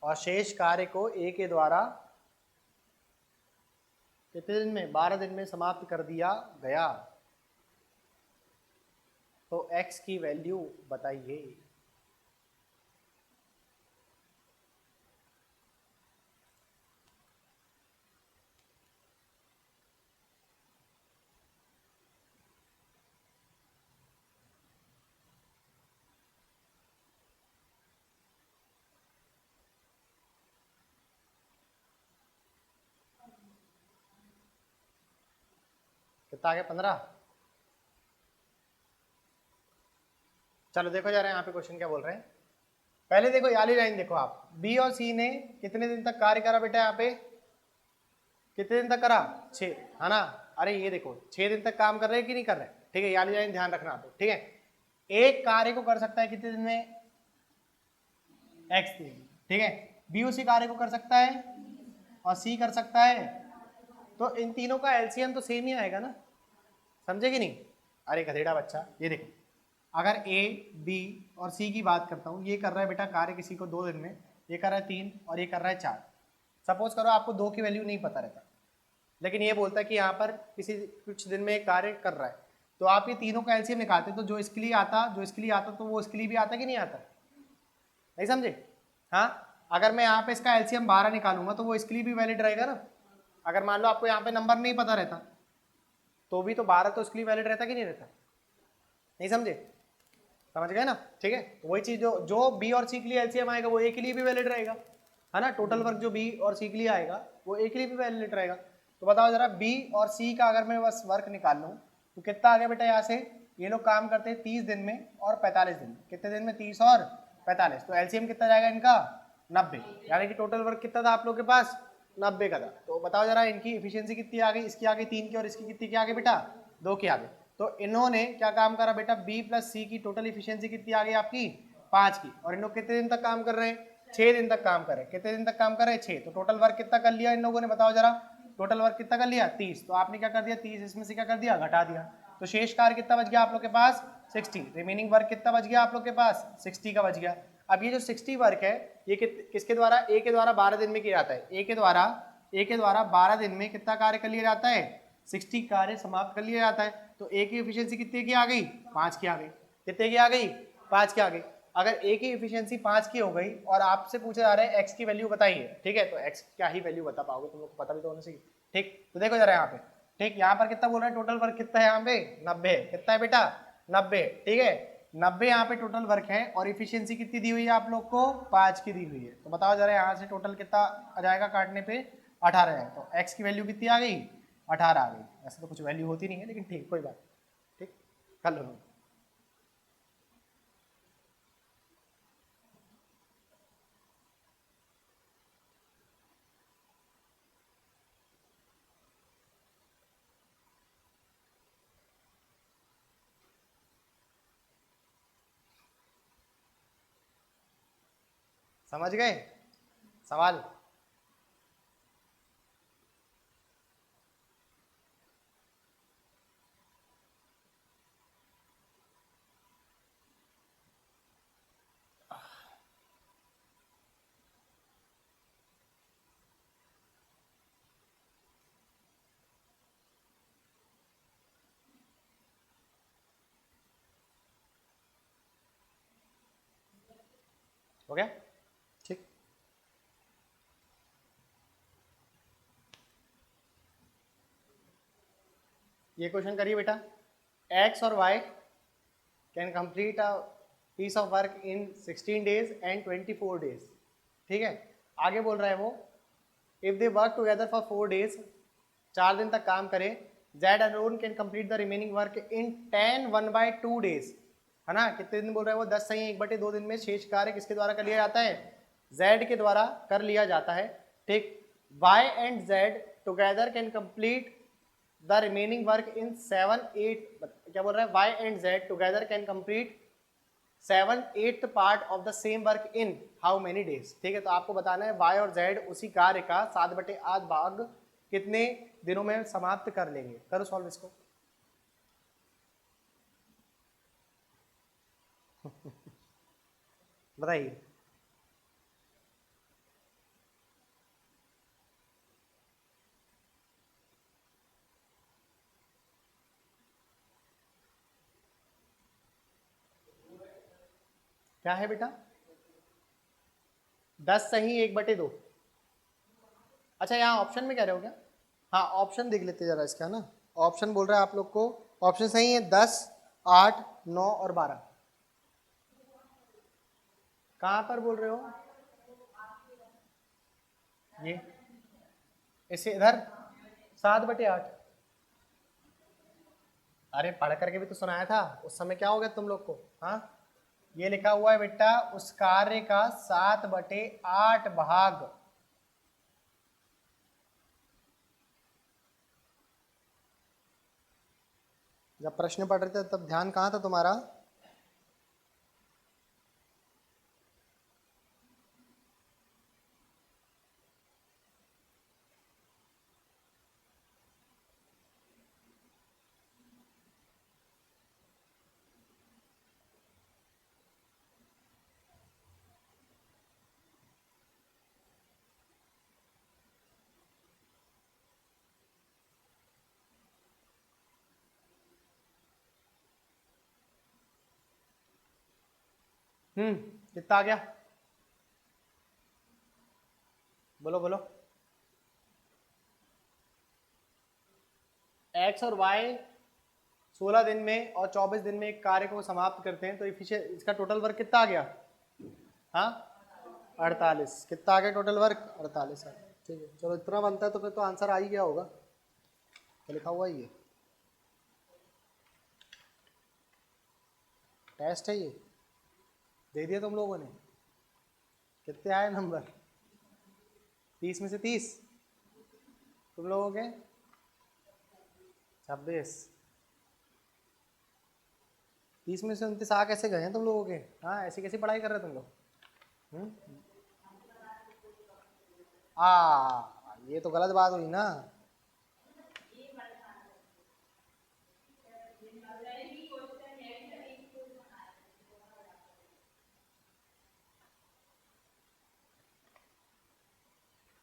Speaker 1: और शेष कार्य को ए के द्वारा कितने दिन में? 12 दिन में समाप्त कर दिया गया। तो एक्स की वैल्यू बताइए। कितना आ गया 15। चलो देखो जा रहे हैं यहाँ पे क्वेश्चन क्या बोल रहे हैं। पहले देखो ये वाली लाइन देखो आप, बी और सी ने कितने दिन तक कार्य करा बेटा, यहाँ पे कितने दिन तक करा 6, है ना। अरे ये देखो 6 दिन तक काम कर रहे हैं कि नहीं कर रहे, ठीक है, ये वाली लाइन ध्यान रखना आप, ठीक है। एक कार्य को कर सकता है कितने दिन में, x दिन, ठीक है। बी उसी कार्य को कर सकता है और सी कर सकता है, तो इन तीनों का एलसीएम तो सेम ही आएगा ना, समझे कि नहीं। अरे गधेड़ा बच्चा, ये देखो अगर ए बी और सी की बात करता हूँ, ये कर रहा है बेटा कार्य किसी को 2 दिन में, ये कर रहा है 3 और ये कर रहा है 4। सपोज करो आपको 2 की वैल्यू नहीं पता रहता, लेकिन ये बोलता है कि यहाँ पर किसी कुछ दिन में एक कार्य कर रहा है, तो आप ये तीनों का एलसीएम निकालते, तो जो इसके लिए आता तो वो इसके लिए भी आता कि नहीं आता, नहीं समझे। हाँ, अगर मैं यहाँ पे इसका एलसीएम 12 निकालूंगा तो वो इसके लिए भी वैलिड रहेगा ना। अगर मान लो आपको यहाँ पे नंबर नहीं पता रहता तो भी तो 12 तो इसके लिए वैलिड रहता कि नहीं रहता, नहीं समझे, समझ गए ना, ठीक है। तो वही चीज जो बी और सी के लिए एलसीएम आएगा वो ए के लिए भी वैलिड रहेगा, है ना। टोटल वर्क जो बी और सी के लिए आएगा वो ए के लिए भी वैलिड रहेगा। तो बताओ जरा बी और सी का अगर मैं बस वर्क निकाल लूँ तो कितना आ गया बेटा, यहाँ से ये लोग काम करते हैं 30 दिन में और 45 दिन में, कितने दिन में 30 और 45, तो एलसीएम कितना जाएगा इनका 90, यानी कि टोटल वर्क कितना था आप लोग के पास 90 का था। तो बताओ जरा इनकी एफिशिएंसी कितनी आ गई, इसकी आ गई 3 की और इसकी कितनी की आ गई बेटा 2 की आ गई। तो इन्होंने क्या काम करा बेटा, बी प्लस सी की टोटल इफिशियंसी कितनी आ गई आपकी 5 की, और इन लोग कितने दिन तक काम कर रहे हैं 6 दिन तक काम कर रहे हैं। कितने दिन तक काम कर रहे हैं 6, तो टोटल वर्क कितना कर लिया इन लोगों ने, बताओ जरा टोटल वर्क कितना कर लिया 30। तो आपने क्या कर दिया 30 इसमें से क्या कर दिया घटा दिया, तो शेष कार्य कितना बच गया आप लोग के पास 60, रिमेनिंग वर्क कितना बच गया आप लोग के पास 60 का बच गया। अब ये जो 60 वर्क है ये किसके द्वारा, ए के द्वारा 12 दिन में किया जाता है, ए के द्वारा 12 दिन में कितना कार्य कर लिया जाता है 60 कार्य समाप्त कर लिया जाता है। तो ए की एफिशिएंसी कितने की आ गई 5 की आ गई, कितने की आ गई 5 की आ गई। अगर ए की एफिशिएंसी 5 की हो गई और आपसे पूछा जा रहा है एक्स की वैल्यू बताइए, ठीक है, तो एक्स क्या ही वैल्यू बता पाओगे, तुम लोग को पता भी तो होना चाहिए, ठीक। तो देखो जरा यहाँ पे, ठीक, यहाँ पर कितना बोल रहे हैं टोटल वर्क कितना है यहाँ पे 90, कितना है बेटा 90, ठीक है 90 यहाँ पे टोटल वर्क है और इफिशियंसी कितनी दी हुई है आप लोग को 5 की दी हुई है। तो बताओ जरा यहाँ से टोटल कितना आ जाएगा काटने पे 18 है, तो एक्स की वैल्यू कितनी आ गई 18 आ गई। ऐसे तो कुछ वैल्यू होती नहीं है लेकिन ठीक कोई बात, ठीक कर लो। समझ गए सवाल। हो गया ठीक। ये क्वेश्चन करिए बेटा, एक्स और Y can complete a piece of work in 16 days and 24 days, ठीक है। आगे बोल रहा है वो, if they work together for 4 days, 4 दिन तक काम करें, Z alone can complete the remaining work in 10 1/2 days, है ना। कितने दिन बोल रहा है वो 10 सही 1/2 दिन में शेष कार्य किसके द्वारा कर लिया जाता है जेड के द्वारा कर लिया जाता है, ठीक। Y and Z together can complete the remaining work in 7/8, क्या बोल रहा है Y and Z together can complete 7/8 part of the same work in how many days, ठीक है। तो आपको बताना है वाई और जेड उसी कार्य का 7/8 भाग कितने दिनों में समाप्त कर लेंगे। करो सॉल्व इसको बताइए। क्या है बेटा 10 सही 1/2, अच्छा यहाँ ऑप्शन में कह रहे हो क्या, हाँ ऑप्शन देख लेते जरा इसका ना। ऑप्शन बोल रहा है आप लोग को, ऑप्शन सही है 10 8 9 और 12, कहाँ पर बोल रहे हो ये, इसे इधर 7/8, अरे पढ़ करके भी तो सुनाया था उस समय, क्या हो गया तुम लोग को? हाँ, ये लिखा हुआ है बेटा, उस कार्य का 7/8 भाग। जब प्रश्न पढ़ रहे थे तब ध्यान कहाँ था तुम्हारा? कितना आ गया? बोलो बोलो। एक्स और वाई 16 दिन में और 24 दिन में एक कार्य को समाप्त करते हैं, तो इसका टोटल वर्क कितना आ गया? हाँ, 48। कितना आ गया टोटल वर्क? 48 है। ठीक है, चलो इतना बनता है तो फिर तो आंसर आ ही गया होगा। क्या लिखा हुआ है ये? टेस्ट है ये, दे दिया तुम लोगों ने? कितने आए नंबर? 30 में से 30 तुम लोगों के 26। 30 में से 29 आ कैसे गए हैं तुम लोगों के? हाँ, ऐसी कैसी पढ़ाई कर रहे हो तुम लोग? ये तो गलत बात हुई ना।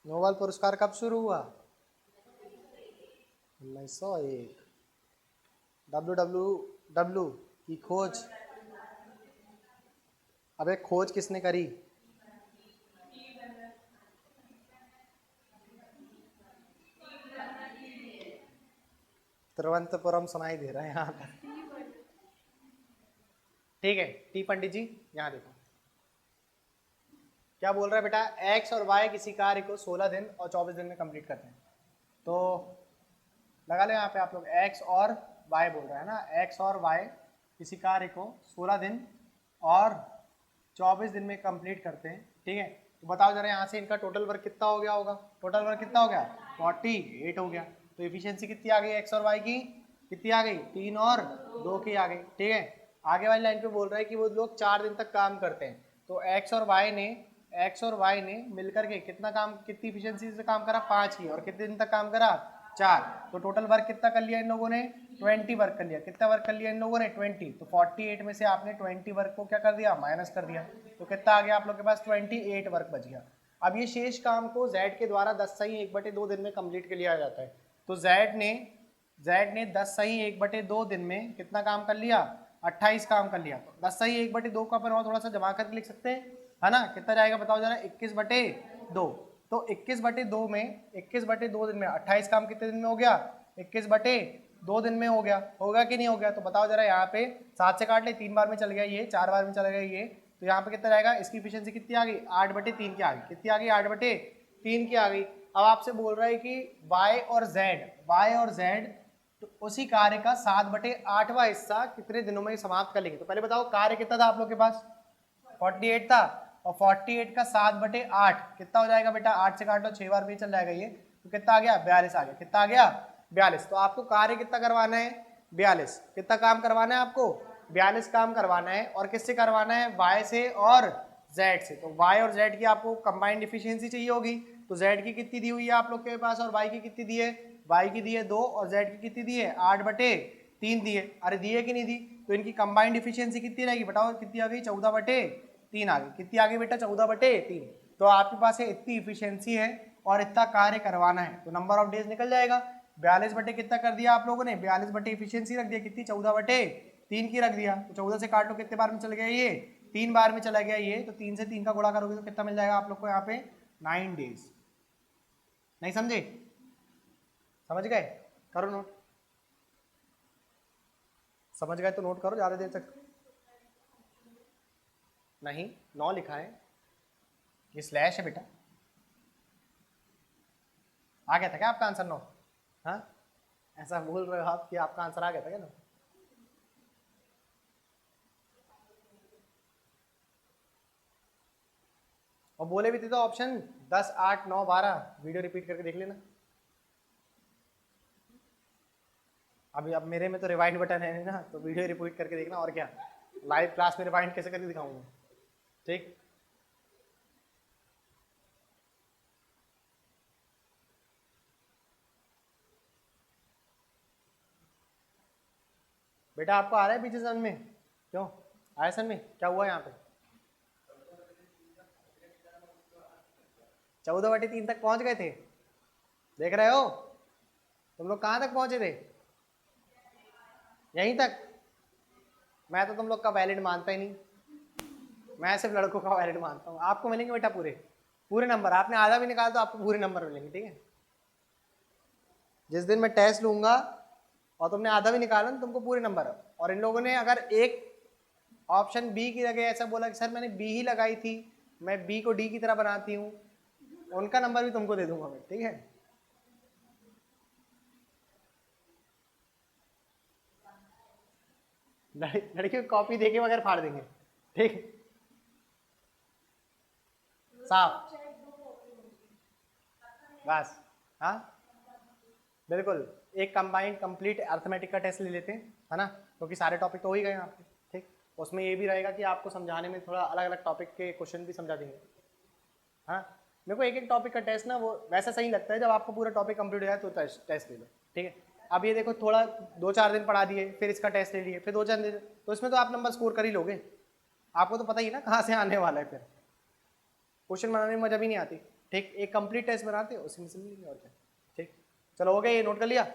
Speaker 1: नोबेल पुरस्कार कब शुरू हुआ? 1901। WWW की खोज, अबे खोज किसने करी? तिरुवनंतपुरम सुनाई दे रहा है यहाँ पर। ठीक है, टी पंडित जी यहाँ देखो क्या बोल रहा है बेटा। एक्स और वाई किसी कार्य को 16 दिन और 24 दिन में कंप्लीट करते हैं। तो लगा लो यहाँ पे आप लोग, एक्स और वाई बोल रहा है ना। एक्स और वाई किसी कार्य को 16 दिन और 24 दिन में कंप्लीट करते हैं, ठीक है। तो बताओ जरा यहाँ से इनका टोटल वर्क कितना हो गया होगा? टोटल वर्क कितना हो गया? 48 हो गया। तो एफिशिएंसी कितनी आ गई एक्स और वाई की? कितनी आ गई? 3 और 2 की आ गई, ठीक है। आगे वाली लाइन पे बोल रहा है कि वो लोग 4 दिन तक काम करते हैं। तो एक्स और वाई ने मिलकर के कितना काम, कितनी इफिशियंसी से काम करा? 5 की। और कितने दिन तक काम करा? 4। तो टोटल वर्क कितना कर लिया इन लोगों ने? 20 वर्क कर लिया। कितना वर्क कर लिया इन लोगों ने? 20। तो 48 में से आपने 20 वर्क को क्या कर दिया? माइनस कर दिया। तो कितना आ गया आप लोग के पास? 28 वर्क बच गया। अब ये शेष काम को Z के द्वारा 10/1/2 दिन में कंप्लीट कर लिया जाता है। तो Z ने 10/1/2 दिन में कितना काम कर लिया? 28 काम कर लिया। तो 10/1/2 का अपन थोड़ा सा जमा करके लिख सकते हैं, है ना। कितना जाएगा बताओ जरा? 21/2। तो 21/2 में 21/2 दिन में 28 काम कितने दिन में हो गया? 21/2 दिन में हो गया। होगा कि नहीं हो गया? तो बताओ जरा, यहाँ पे 7 से काट ले, 3 बार में चल गया ये, 4 बार में चला गया ये, तो यहाँ पे कितना जाएगा? इसकी इफिशियंसी कितनी आ गई? 8/3 की आ गई। कितनी आ गई? 8/3 की आ गई। अब आपसे बोल रहा है कि वाई और जेड तो उसी कार्य का 7/8वां हिस्सा कितने दिनों में समाप्त कर लेंगे। तो पहले बताओ कार्य कितना था आप लोग के पास? 48 था। और 48 का 7/8 कितना हो जाएगा बेटा? 8 से काट लो, 6 बार भी चल जाएगा ये, तो कितना आ गया? 42 आ गया। कितना आ गया? 42। तो आपको कार्य कितना करवाना है? 42। कितना काम करवाना है आपको? 42 काम करवाना है। और किससे करवाना है? वाई से और जेड से। तो वाई और जेड की आपको कंबाइंड एफिशिएंसी चाहिए होगी। तो जेड की कितनी दी हुई है आप लोग के पास, और वाई की कितनी दी है? वाई की दी है 2 और जेड की कितनी दी है? 8/3 दी है। अरे दी है कि नहीं दी? तो इनकी कंबाइंड एफिशिएंसी कितनी रहेगी बताओ? कितनी आ गई? 14/3 आ गई। कितनी आ गई बेटा? 14/3। तो आपके पास है इतनी इफिशियंसी है और इतना कार्य करवाना है, तो नंबर ऑफ डेज निकल जाएगा। 42 बटे कितना कर दिया आप लोगों ने? 42 बटे इफिशियंसी रख दिया कितनी? 14/3 की रख दिया। तो 14 से काट लो, कितने बार में चल गया ये? 3 बार में चला गया ये। तो 3 से 3 का गुणा करोगे तो कितना मिल जाएगा आप लोग को यहाँ पे? 9 डेज। नहीं समझे? समझ गए? करो नोट। समझ गए तो नोट करो ज्यादा देर तक नहीं। 9 लिखा है, ये स्लैश है बेटा। आ गया था क्या आपका आंसर 9? हाँ, ऐसा बोल रहे हो आप कि आपका आंसर आ गया था क्या 9? और बोले भी थे तो ऑप्शन 10, 8, 9, 12 वीडियो रिपीट करके देख लेना। अभी अब मेरे में तो रिवाइंड बटन है ना, तो वीडियो रिपीट करके देखना, और क्या लाइव क्लास में रिवाइंड कैसे करके दिखाऊंगा। ठीक, बेटा आपको आ रहा है पीछे समझ में? क्यों आया समझ में? क्या हुआ यहाँ पे? 14/3 तक पहुंच गए थे, देख रहे हो? तुम लोग कहाँ तक पहुंचे थे? यहीं तक? मैं तो तुम लोग का वैलिड मानता ही नहीं, मैं सिर्फ लड़कों का वैलिड मानता हूँ। आपको मिलेंगे बेटा पूरे पूरे नंबर, आपने आधा भी निकाला तो आपको पूरे नंबर मिलेंगे। ठीक है, जिस दिन मैं टेस्ट लूंगा और तुमने आधा भी निकाला तो तुमको पूरे नंबर। और इन लोगों ने अगर एक ऑप्शन बी की जगह ऐसा बोला कि सर मैंने बी ही लगाई थी, मैं बी को डी की तरह बनाती हूँ, उनका नंबर भी तुमको दे दूंगा मैं। ठीक है, लड़की को कॉपी देके वगैरह फाड़ देंगे। ठीक, साफ, बस। हाँ बिल्कुल, एक कंबाइंड कंप्लीट अर्थमेटिक का टेस्ट ले लेते हैं, है ना, क्योंकि सारे टॉपिक तो हो ही गए आपके। ठीक, उसमें ये भी रहेगा कि आपको समझाने में थोड़ा अलग अलग टॉपिक के क्वेश्चन भी समझा देंगे। हाँ, मेरे को एक एक टॉपिक का टेस्ट ना वो वैसा सही लगता है जब आपको पूरा टॉपिक कंप्लीट हो जाए तो टेस्ट ले लो। ठीक है, अब ये देखो थोड़ा 2-4 दिन पढ़ा दिए, फिर इसका टेस्ट ले लिए, फिर 2-4 दिन, तो इसमें तो आप नंबर स्कोर कर ही लोगे। आपको तो पता ही ना कहाँ से आने वाला है, फिर क्वेश्चन बनाने में मजा भी नहीं आती। ठीक, एक कंप्लीट टेस्ट बनाते हो उसी में से मिलेंगे, और क्या। ठीक, चलो हो गया, ये नोट कर लिया।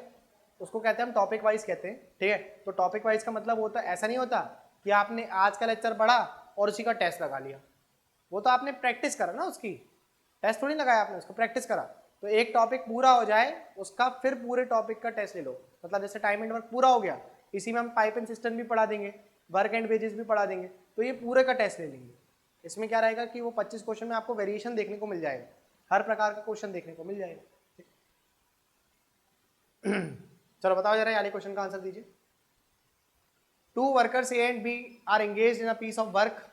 Speaker 1: उसको कहते हैं हम टॉपिक वाइज कहते हैं। ठीक है, तो टॉपिक वाइज का मतलब होता है, ऐसा नहीं होता कि आपने आज का लेक्चर पढ़ा और उसी का टेस्ट लगा लिया, वो तो आपने प्रैक्टिस करा ना, उसकी टेस्ट थोड़ी लगाया आपने, उसको प्रैक्टिस करा। तो एक टॉपिक पूरा हो जाए उसका फिर पूरे टॉपिक का टेस्ट ले लो। मतलब जैसे टाइम एंड वर्क पूरा हो गया, इसी में हम पाइप एंड सिस्टम भी पढ़ा देंगे, वर्क एंड वेजेस भी पढ़ा देंगे, तो ये पूरे का टेस्ट ले लेंगे। इसमें क्या रहेगा कि वो 25 क्वेश्चन में आपको वेरिएशन देखने को मिल जाएगा, हर प्रकार का क्वेश्चन देखने को मिल जाएगा। चलो बताओ जरा, वाले क्वेश्चन का आंसर दीजिए। 2 workers A and B are engaged in a piece of work.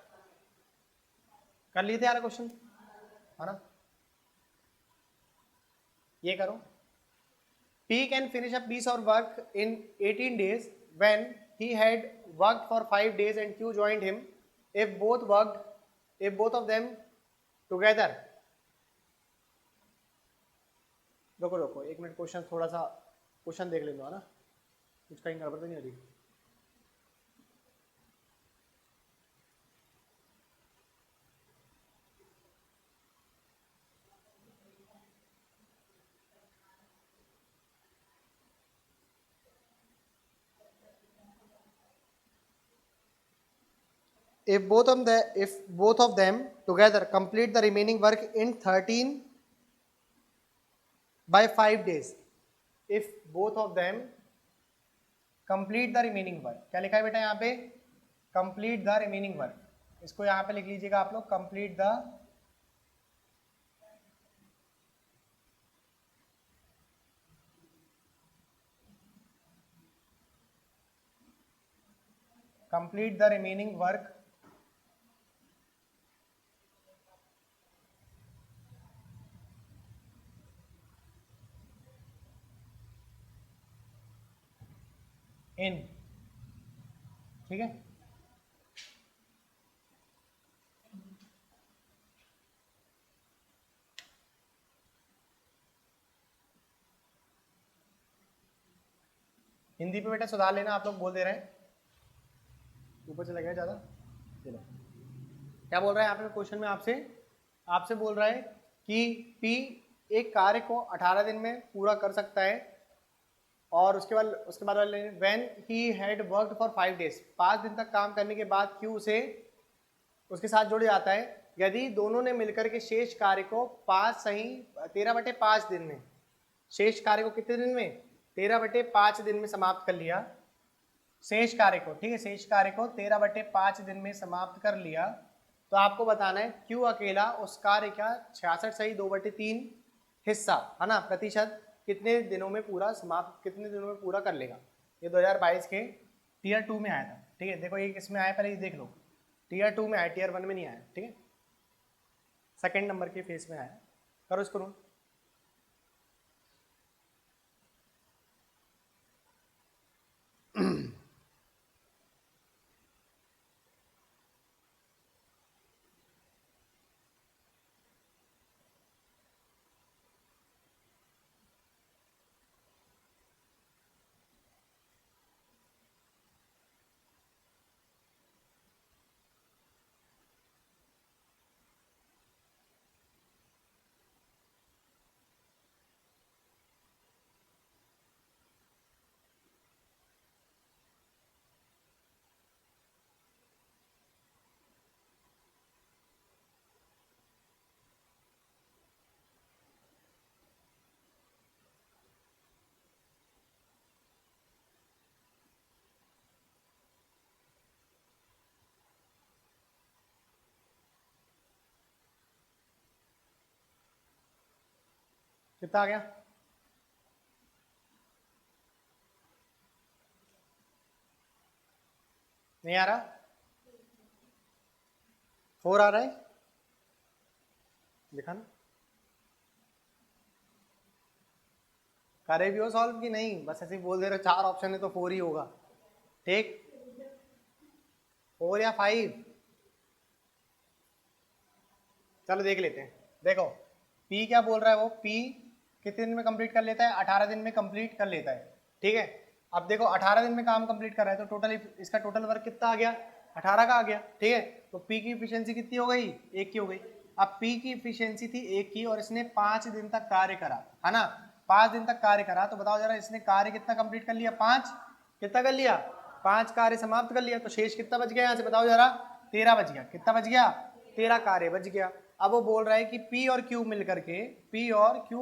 Speaker 1: कर लिए थे यार क्वेश्चन, है ना? ये करो, P can finish a piece of work in 18 days when he had worked for 5 days and Q joined him if both of them together। रुको रुको 1 मिनट, क्वेश्चन थोड़ा सा क्वेश्चन देख लेना, है ना, कुछ कहीं गड़बड़ तो नहीं हो रही। If both of them together complete the remaining work in 13 by 5 days, if both of them complete the remaining work, क्या लिखा है बेटा यहाँ पे? complete the remaining work, इसको यहाँ पे लिख लीजिएगा आप लोग, complete the remaining work in। ठीक है, हिंदी पे बेटा सुधार लेना, आप लोग बोल दे रहे हैं, ऊपर चला गया ज़्यादा। चलो क्या बोल रहा है यहाँ पे क्वेश्चन में आपसे आपसे बोल रहा है कि P एक कार्य को 18 दिन में पूरा कर सकता है, और उसके बाद when he had worked for 5 days, 5 दिन तक काम करने के बाद Q उसे उसके साथ जुड़ जाता है यदि दोनों ने मिलकर के शेष कार्य को 13/5 दिन में, शेष कार्य को कितने दिन में? 13/5 दिन में समाप्त कर लिया शेष कार्य को। ठीक है, शेष कार्य को 13/5 दिन में समाप्त कर लिया, तो आपको बताना है क्यों अकेला उस कार्य का 66 सही 2/3 हिस्सा, है ना, प्रतिशत कितने दिनों में पूरा कर लेगा। ये 2022 के टीयर 2 में आया था। ठीक है, देखो ये किसमें आया, पहले ये देख लो, टीयर 2 में आया, टीयर 1 में नहीं आया। ठीक है, सेकंड नंबर के फेस में आया। करो इसको रूल। कितना आ गया? नहीं आ रहा? 4 आ रहा है, दिखा ना। करे भी हो सॉल्व की नहीं, बस ऐसे ही बोल दे रहे 4 ऑप्शन है तो 4 ही होगा। ठीक, 4 या 5? चलो देख लेते हैं। देखो P क्या बोल रहा है, वो P कितने दिन में कंप्लीट कर लेता है? 18 दिन में कंप्लीट कर लेता है। ठीक है, अब देखो 18 दिन में काम कंप्लीट कर रहा है तो टोटल इसका टोटल वर्क कितना आ गया? 18 का आ गया। ठीक है, तो P की इफिशियंसी कितनी हो गई? 1 की हो गई। अब P की इफिशियंसी थी 1 की और इसने 5 दिन तक कार्य करा, है ना? 5 दिन तक कार्य करा, तो बताओ जरा इसने कार्य कितना कंप्लीट कर लिया? 5। कितना कर लिया? 5 कार्य समाप्त कर लिया। तो शेष कितना बच गया यहाँ से बताओ जरा? 13 बच गया। कितना बच गया? 13 कार्य बच गया। अब वो बोल रहा है कि P और Q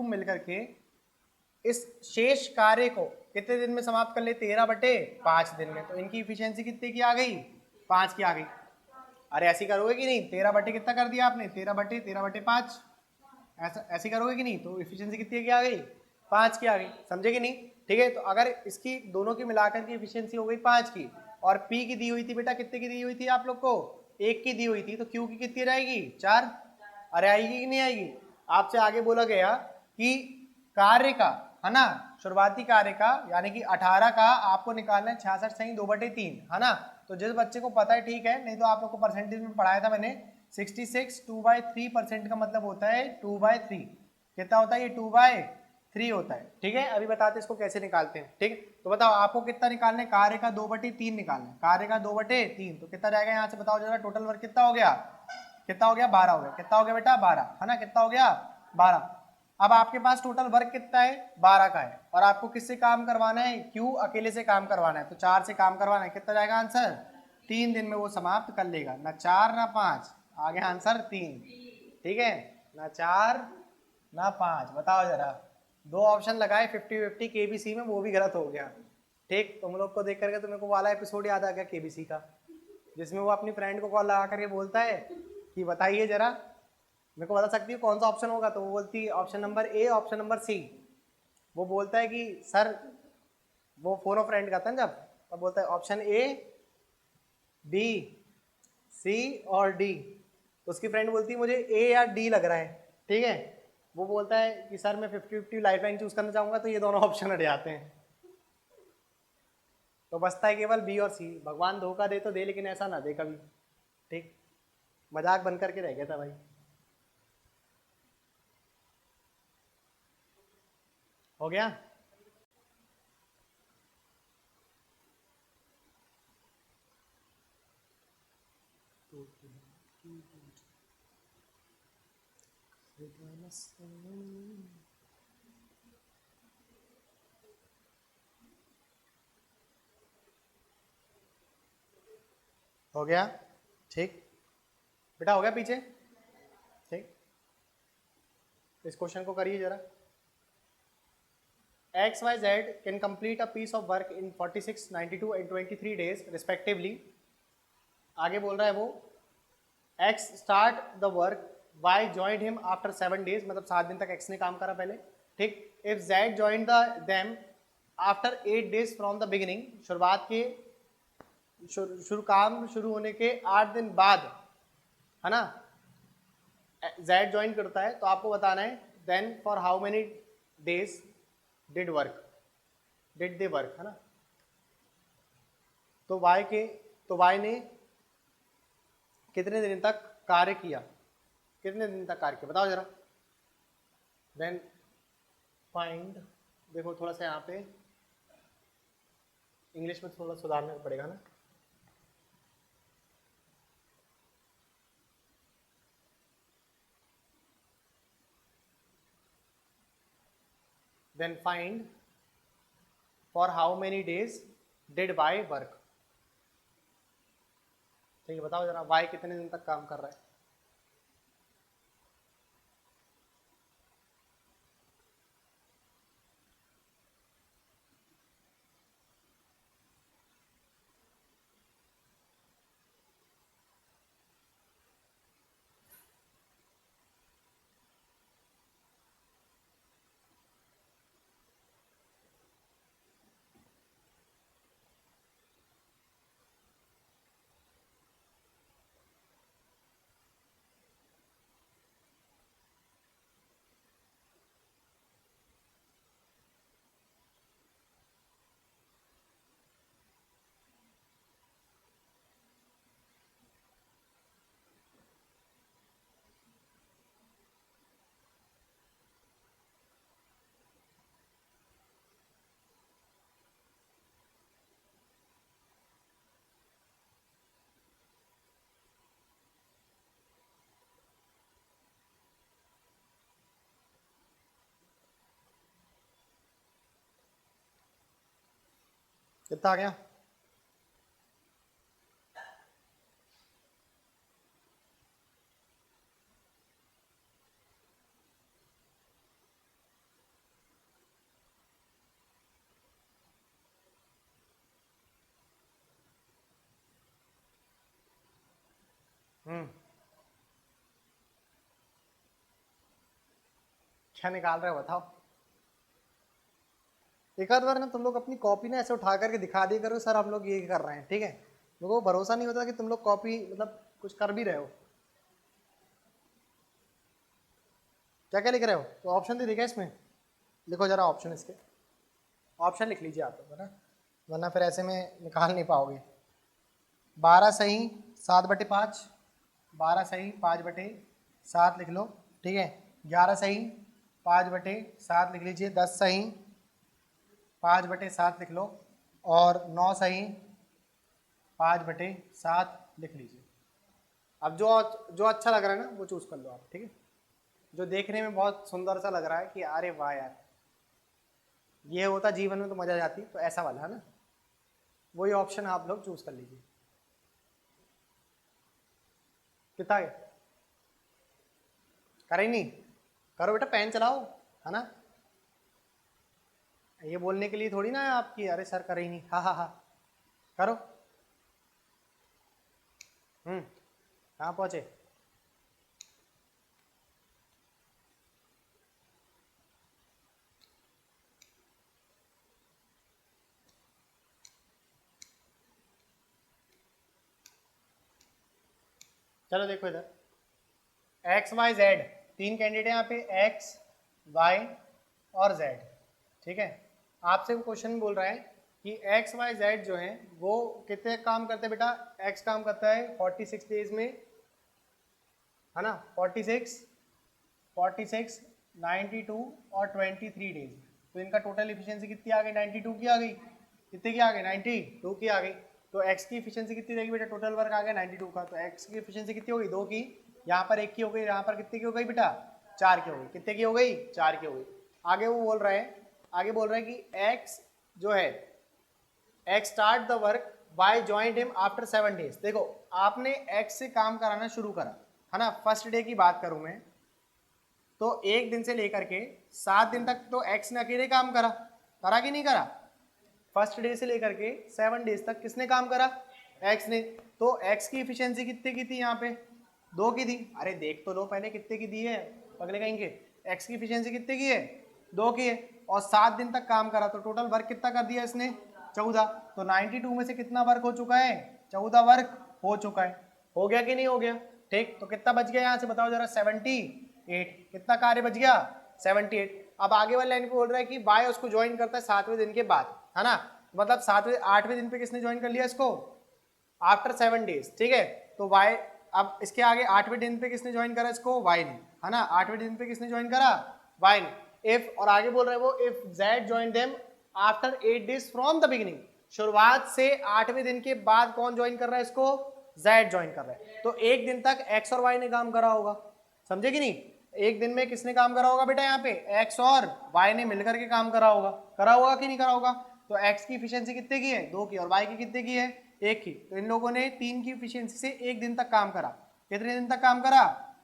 Speaker 1: मिलकर के इस शेष कार्य को कितने दिन में समाप्त कर ले? 13/5 दिन में। तो इनकी इफिशियंसी कितने की आ गई? 5 की आ गई। अरे ऐसी करोगे कि नहीं? 13 बटे कितना कर दिया आपने? 13/5। ऐसा ऐसी करोगे कि नहीं? तो इफिशियंसी कितनी की आ गई? 5 की आ गई। समझे कि नहीं? ठीक है, तो अगर इसकी दोनों की मिलाकर की इफिशियंसी हो गई 5 की और P की दी हुई थी बेटा, कितने की दी हुई थी आप लोग को? 1 की दी हुई थी, तो Q की कितनी रहेगी? 4। अरे आएगी कि नहीं आएगी? आपसे आगे बोला गया कि कार्य का, है ना, शुरुआती कार्य का यानी कि 18 का आपको निकालना है 66 सही 2/3, है ना? तो जिस बच्चे को पता है ठीक है, नहीं तो आप लोग को परसेंटेज में पढ़ाया था मैंने। 66 2/3% का मतलब होता है 2/3। कितना होता है ये? 2/3 होता है। ठीक है, अभी बताते हैं इसको कैसे निकालते हैं। ठीक, तो बताओ आपको कितना निकालना है? कार्य का 2/3 निकालना है। कार्य का 2/3 तो कितना जाएगा यहाँ से बताओ जरा? टोटल वर्क कितना हो गया? कितना हो गया? 12 हो गया। कितना हो गया बेटा? 12, है ना? कितना हो गया? 12। अब आपके पास टोटल वर्क कितना है? 12 का है और आपको किससे काम करवाना है? Q अकेले से काम करवाना है, तो 4 से काम करवाना है। कितना जाएगा आंसर? 3 दिन में वो समाप्त कर लेगा। ना 4 ना 5, आ गया आंसर 3। ठीक है, ना 4 ना 5। बताओ जरा, 2 ऑप्शन लगाए 50-50 KBC में, वो भी गलत हो गया। ठीक, तुम लोग को देख करके तो मेरे को वाला एपिसोड याद आ गया KBC का, जिसमें वो अपनी फ्रेंड को कॉल लगा करके बोलता है कि बताइए जरा, मेरे को बता सकती है कौन सा ऑप्शन होगा? तो वो बोलती है option number A, option number C. वो बोलता है कि सर, वो फोन ऑफ फ्रेंड करता है जब, तब बोलता है ऑप्शन ए, बी, सी और डी। तो उसकी फ्रेंड बोलती है मुझे ए या डी लग रहा है। ठीक है, वो बोलता है कि सर मैं 50-50 लाइफ लाइन चूज करना चाहूंगा, तो ये दोनों ऑप्शन हट जाते हैं, तो बचता है केवल बी और सी। भगवान धोखा दे तो दे, लेकिन ऐसा ना दे कभी। ठीक, मजाक बन करके रह गया था भाई। हो गया? हो गया? ठीक बेटा, हो गया पीछे? ठीक, इस क्वेश्चन को करिए जरा। XYZ can complete a piece of work in 46, 92 and 23 days respectively। आगे बोल रहा है वो X start the work, Y joined him after 7 days, मतलब 7 दिन तक X ने काम करा पहले। ठीक, if Z joined them after 8 days from the beginning, शुरुआत के काम शुरू होने के 8 दिन बाद, है ना, जेड ज्वाइन करता है तो आपको बताना है then for how many days did they work, है ना। तो वाई ने कितने दिन तक कार्य किया, कितने दिन तक कार्य किया बताओ जरा। देन फाइंड, देखो थोड़ा सा यहाँ पे इंग्लिश में थोड़ा सुधारना पड़ेगा ना। Then find for how many days did Y work. ठीक है, बताओ जरा वाई कितने दिन तक काम कर रहा है। कितना आ गया? क्या निकाल रहे हो बताओ। एक आध बार ना तुम लोग अपनी कॉपी ना ऐसे उठा करके दिखा दिया करो, सर हम लोग ये कर रहे हैं, ठीक है। लोगों को भरोसा नहीं होता कि तुम लोग कॉपी मतलब कुछ कर भी रहे हो। क्या क्या लिख रहे हो? तो ऑप्शन दे दिखा इसमें, लिखो जरा ऑप्शन, इसके ऑप्शन लिख लीजिए आप लोग, है ना, वरना फिर ऐसे में निकाल नहीं पाओगे। 12 सही 7/5, 12 सही 5/7 लिख लो, ठीक है। 11 सही 5/7 लिख लीजिए, 10 सही 5/7 लिख लो, और 9 सही 5/7 लिख लीजिए। अब जो अच्छा लग रहा है ना वो चूज कर लो आप, ठीक है। जो देखने में बहुत सुंदर सा लग रहा है कि अरे वाह यार ये होता जीवन में तो मजा जाती, तो ऐसा वाला, है ना, वही ऑप्शन आप लोग चूज कर लीजिए। कितना है? करे नहीं? करो बेटा, पेन चलाओ, है ना। ये बोलने के लिए थोड़ी ना है आपकी अरे सर करे ही नहीं, हाँ हाँ हाँ करो। कहाँ पहुंचे? चलो देखो इधर, एक्स वाई जेड, 3 कैंडिडेट यहाँ पे, एक्स वाई और जेड, ठीक है। आपसे वो क्वेश्चन बोल रहा है कि एक्स वाई जेड जो है वो कितने काम करते हैं बेटा। एक्स काम करता है 46 डेज में, है ना, 46, 92 और 23 डेज। तो इनका टोटल इफिशियंसी कितनी आ गई? 92 की आ गई। कितने की आ गई? 92 की आ गई। तो एक्स की इफिशियंसी कितनी रहेगी बेटा? टोटल वर्क आ गया 92 का, तो एक्स की इफिशियंसी कितनी होगी? 2 की। यहाँ पर 1 की हो गई, यहाँ पर कितने की हो गई बेटा? 4 की हो गई। कितने की हो गई? 4 की हो गई। आगे वो बोल रहा है, आगे बोल रहा है कि एक्स जो है, x start the work by joint him after 7 days. देखो आपने एक्स से काम कराना शुरू करा, है ना, फर्स्ट डे की बात करूं मैं, तो 1 दिन से लेकर के 7 दिन तक तो एक्स ने अकेले काम करा, करा कि नहीं करा? फर्स्ट डे से लेकर के 7 डेज तक किसने काम करा? एक्स ने। तो एक्स की इफिशियंसी कितने की थी यहाँ पे? 2 की थी। अरे देख तो लो पहले कितने की दी है, पगले कहेंगे। एक्स की इफिशियंसी कितने की है? 2 की है, और 7 दिन तक काम करा, तो टोटल वर्क कितना कर दिया इसने? 14। तो 92 में से कितना वर्क हो चुका है? 14 वर्क हो चुका है। हो गया कि नहीं हो गया? ठीक, तो कितना बच गया यहाँ से बताओ जरा, 78। कितना कार्य बच गया, 78। अब आगे वाली लाइन पे बोल रहा है कि वाई उसको ज्वाइन करता है 7वें दिन के बाद, है ना, मतलब 8वें दिन पे किसने ज्वाइन कर लिया इसको, आफ्टर 7 डेज, ठीक है। तो वाई, अब इसके आगे 8वें दिन पे किसने ज्वाइन करा इसको, वाई ने, है ना, 8वें दिन पे किसने ज्वाइन करा, वाई ने। इफ, और आगे बोल रहे हैं वो, if Z join them after 8 days from the beginning, शुरुआत से 8वें दिन के बाद कौन ज्वाइन कर रहा है इसको, जेड ज्वाइन कर रहा है। तो एक दिन तक एक्स और वाई ने काम करा होगा, समझे कि नहीं, एक दिन में किसने काम करा होगा बेटा, यहाँ पे एक्स और वाई ने मिलकर के काम करा होगा कि नहीं करा होगा। तो एक्स की इफिशियंसी कितने की है, 2 की, और वाई की कितने की है, 1 की। तो इन लोगों ने 3 की इफिशियंसी से एक दिन तक काम करा। कितने दिन तक काम करा,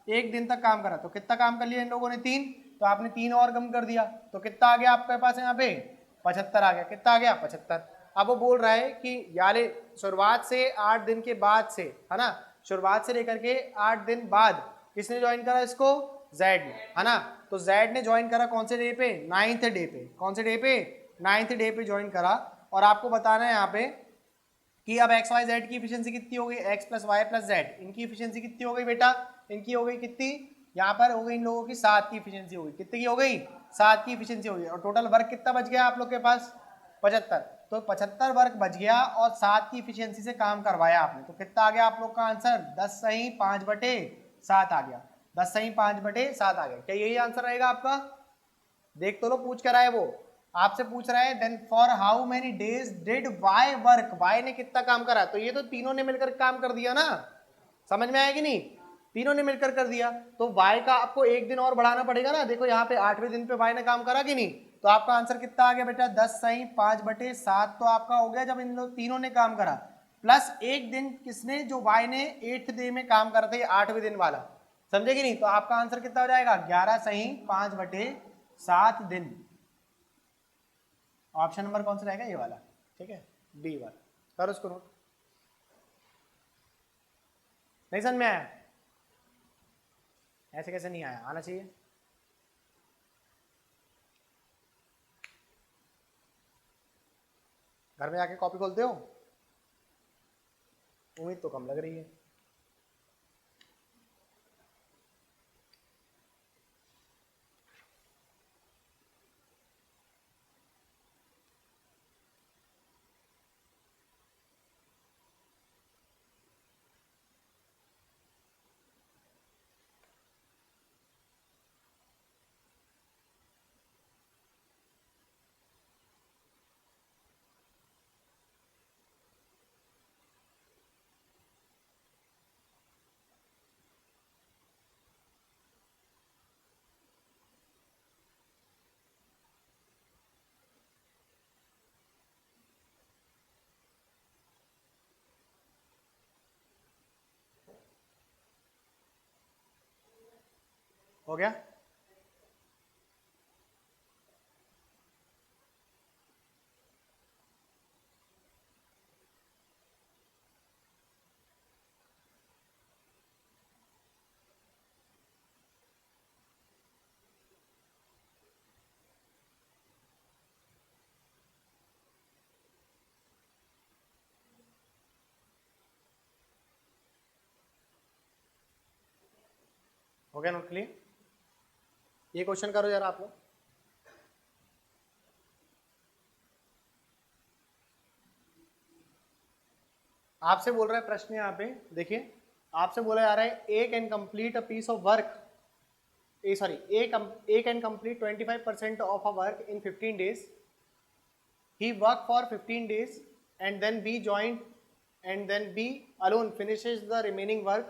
Speaker 1: एक दिन तक काम करा। तो कितना काम कर लिया इन लोगों ने, 3। तो आपने 3 और कम कर दिया, तो कितना आ गया आपके पास यहाँ पे, 75 आ गया। कितना आ गया, 75। अब वो बोल रहा है कि यार शुरुआत से 8 दिन के बाद से, है ना, शुरुआत से लेकर के 8 दिन बाद किसने ज्वाइन करा इसको, जेड ने, है ना। तो जेड ने ज्वाइन करा कौन से डे पे, 9th डे पे। कौन से डे पे, 9th डे पे ज्वाइन करा। और आपको बताना है यहाँ पे कि अब एक्स वाई जेड की इफिशियंसी कितनी हो गई, X plus Y plus Z, इनकी इफिशियंसी कितनी हो गई बेटा, इनकी हो गई कितनी, यहाँ पर हो गई इन लोगों की 7 की इफिशियंसी हो गई। कितनी की हो गई, 7 की इफिशियंसी हो गई। और टोटल वर्क कितना बच गया आप लोग के पास, 75। तो 75 वर्क बच गया और 7 की इफिशियंसी से काम करवाया आपने। तो कितना आ गया आप लोग का आंसर, 10 सही 5/7 आ गया। 10 सही 5/7 आ गया। क्या यही आंसर रहेगा आपका, देख तो लो, पूछ कर आए वो, आपसे पूछ रहा है then for how many days did Y work, Y ने कितना काम करा। तो ये तो तीनों ने मिलकर काम कर दिया ना, समझ में आया कि नहीं, तीनों ने मिलकर कर दिया। तो वाई का आपको एक दिन और बढ़ाना पड़ेगा ना, देखो यहाँ पे 8वें दिन पे वाई ने काम करा कि नहीं। तो आपका आंसर कितना आ गया बेटा, 10 सही 5/7 तो आपका हो गया जब इन लोग तीनों ने काम करा, प्लस एक दिन किसने, जो वाई ने 8th डे में काम करा था, 8वें दिन वाला, समझे कि नहीं। तो आपका आंसर कितना हो जाएगा, 11 सही 5/7 दिन। ऑप्शन नंबर कौन सा रहेगा, ये वाला, ठीक है, बी वाला। करो उसको नोट। नहीं समझ में आया, ऐसे कैसे नहीं आया, आना चाहिए। घर में जाके कॉपी खोलते हो, उम्मीद तो कम लग रही है। हो गया, हो गया नोट क्लियर। ये क्वेश्चन करो जरा आप लोग। आपसे बोल रहा है प्रश्न यहाँ पे, देखिए आपसे बोला जा रहा है A can complete a piece of work, A can complete 25% of a work in 15 days. He worked for 15 days and then B joined, and then B alone finishes the remaining work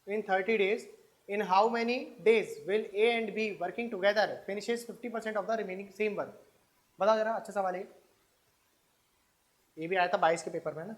Speaker 1: in 30 days. In how many days will A and B working together finishes 50% of the remaining same work? बताओ जरा, अच्छा सवाल है ये भी आया था 22 के पेपर में ना।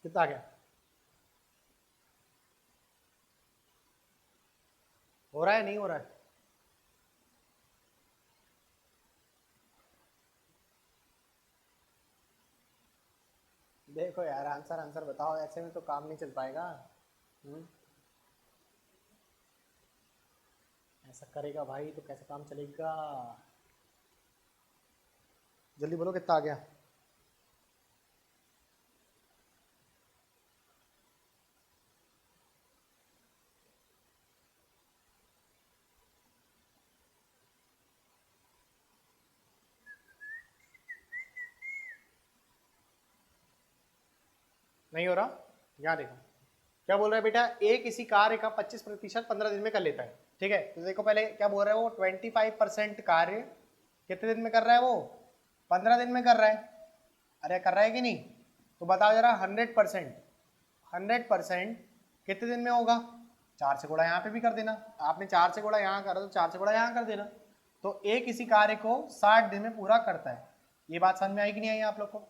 Speaker 1: कितना आ गया? हो रहा है नहीं हो रहा है? देखो यार, आंसर आंसर बताओ, ऐसे में तो काम नहीं चल पाएगा। हम्म, ऐसा करेगा भाई तो कैसे काम चलेगा? जल्दी बोलो कितना आ गया? नहीं हो रहा? यहाँ देखो क्या बोल रहा है बेटा, एक इसी कार्य का 25% 15 दिन में कर लेता है। ठीक है, तो देखो पहले क्या बोल रहा है वो, 25% कार्य कितने दिन में कर रहा है वो? 15 दिन में कर रहा है। अरे कर रहा है कि नहीं? तो बताओ जरा, 100%, 100% कितने दिन में होगा? 4 से गुणा यहाँ पे भी कर देना। आपने 4 से गुणा यहाँ करा तो 4 से गुणा यहाँ कर देना। तो एक इसी कार्य को 60 दिन में पूरा करता है। ये बात समझ में आई कि नहीं आई आप लोग को?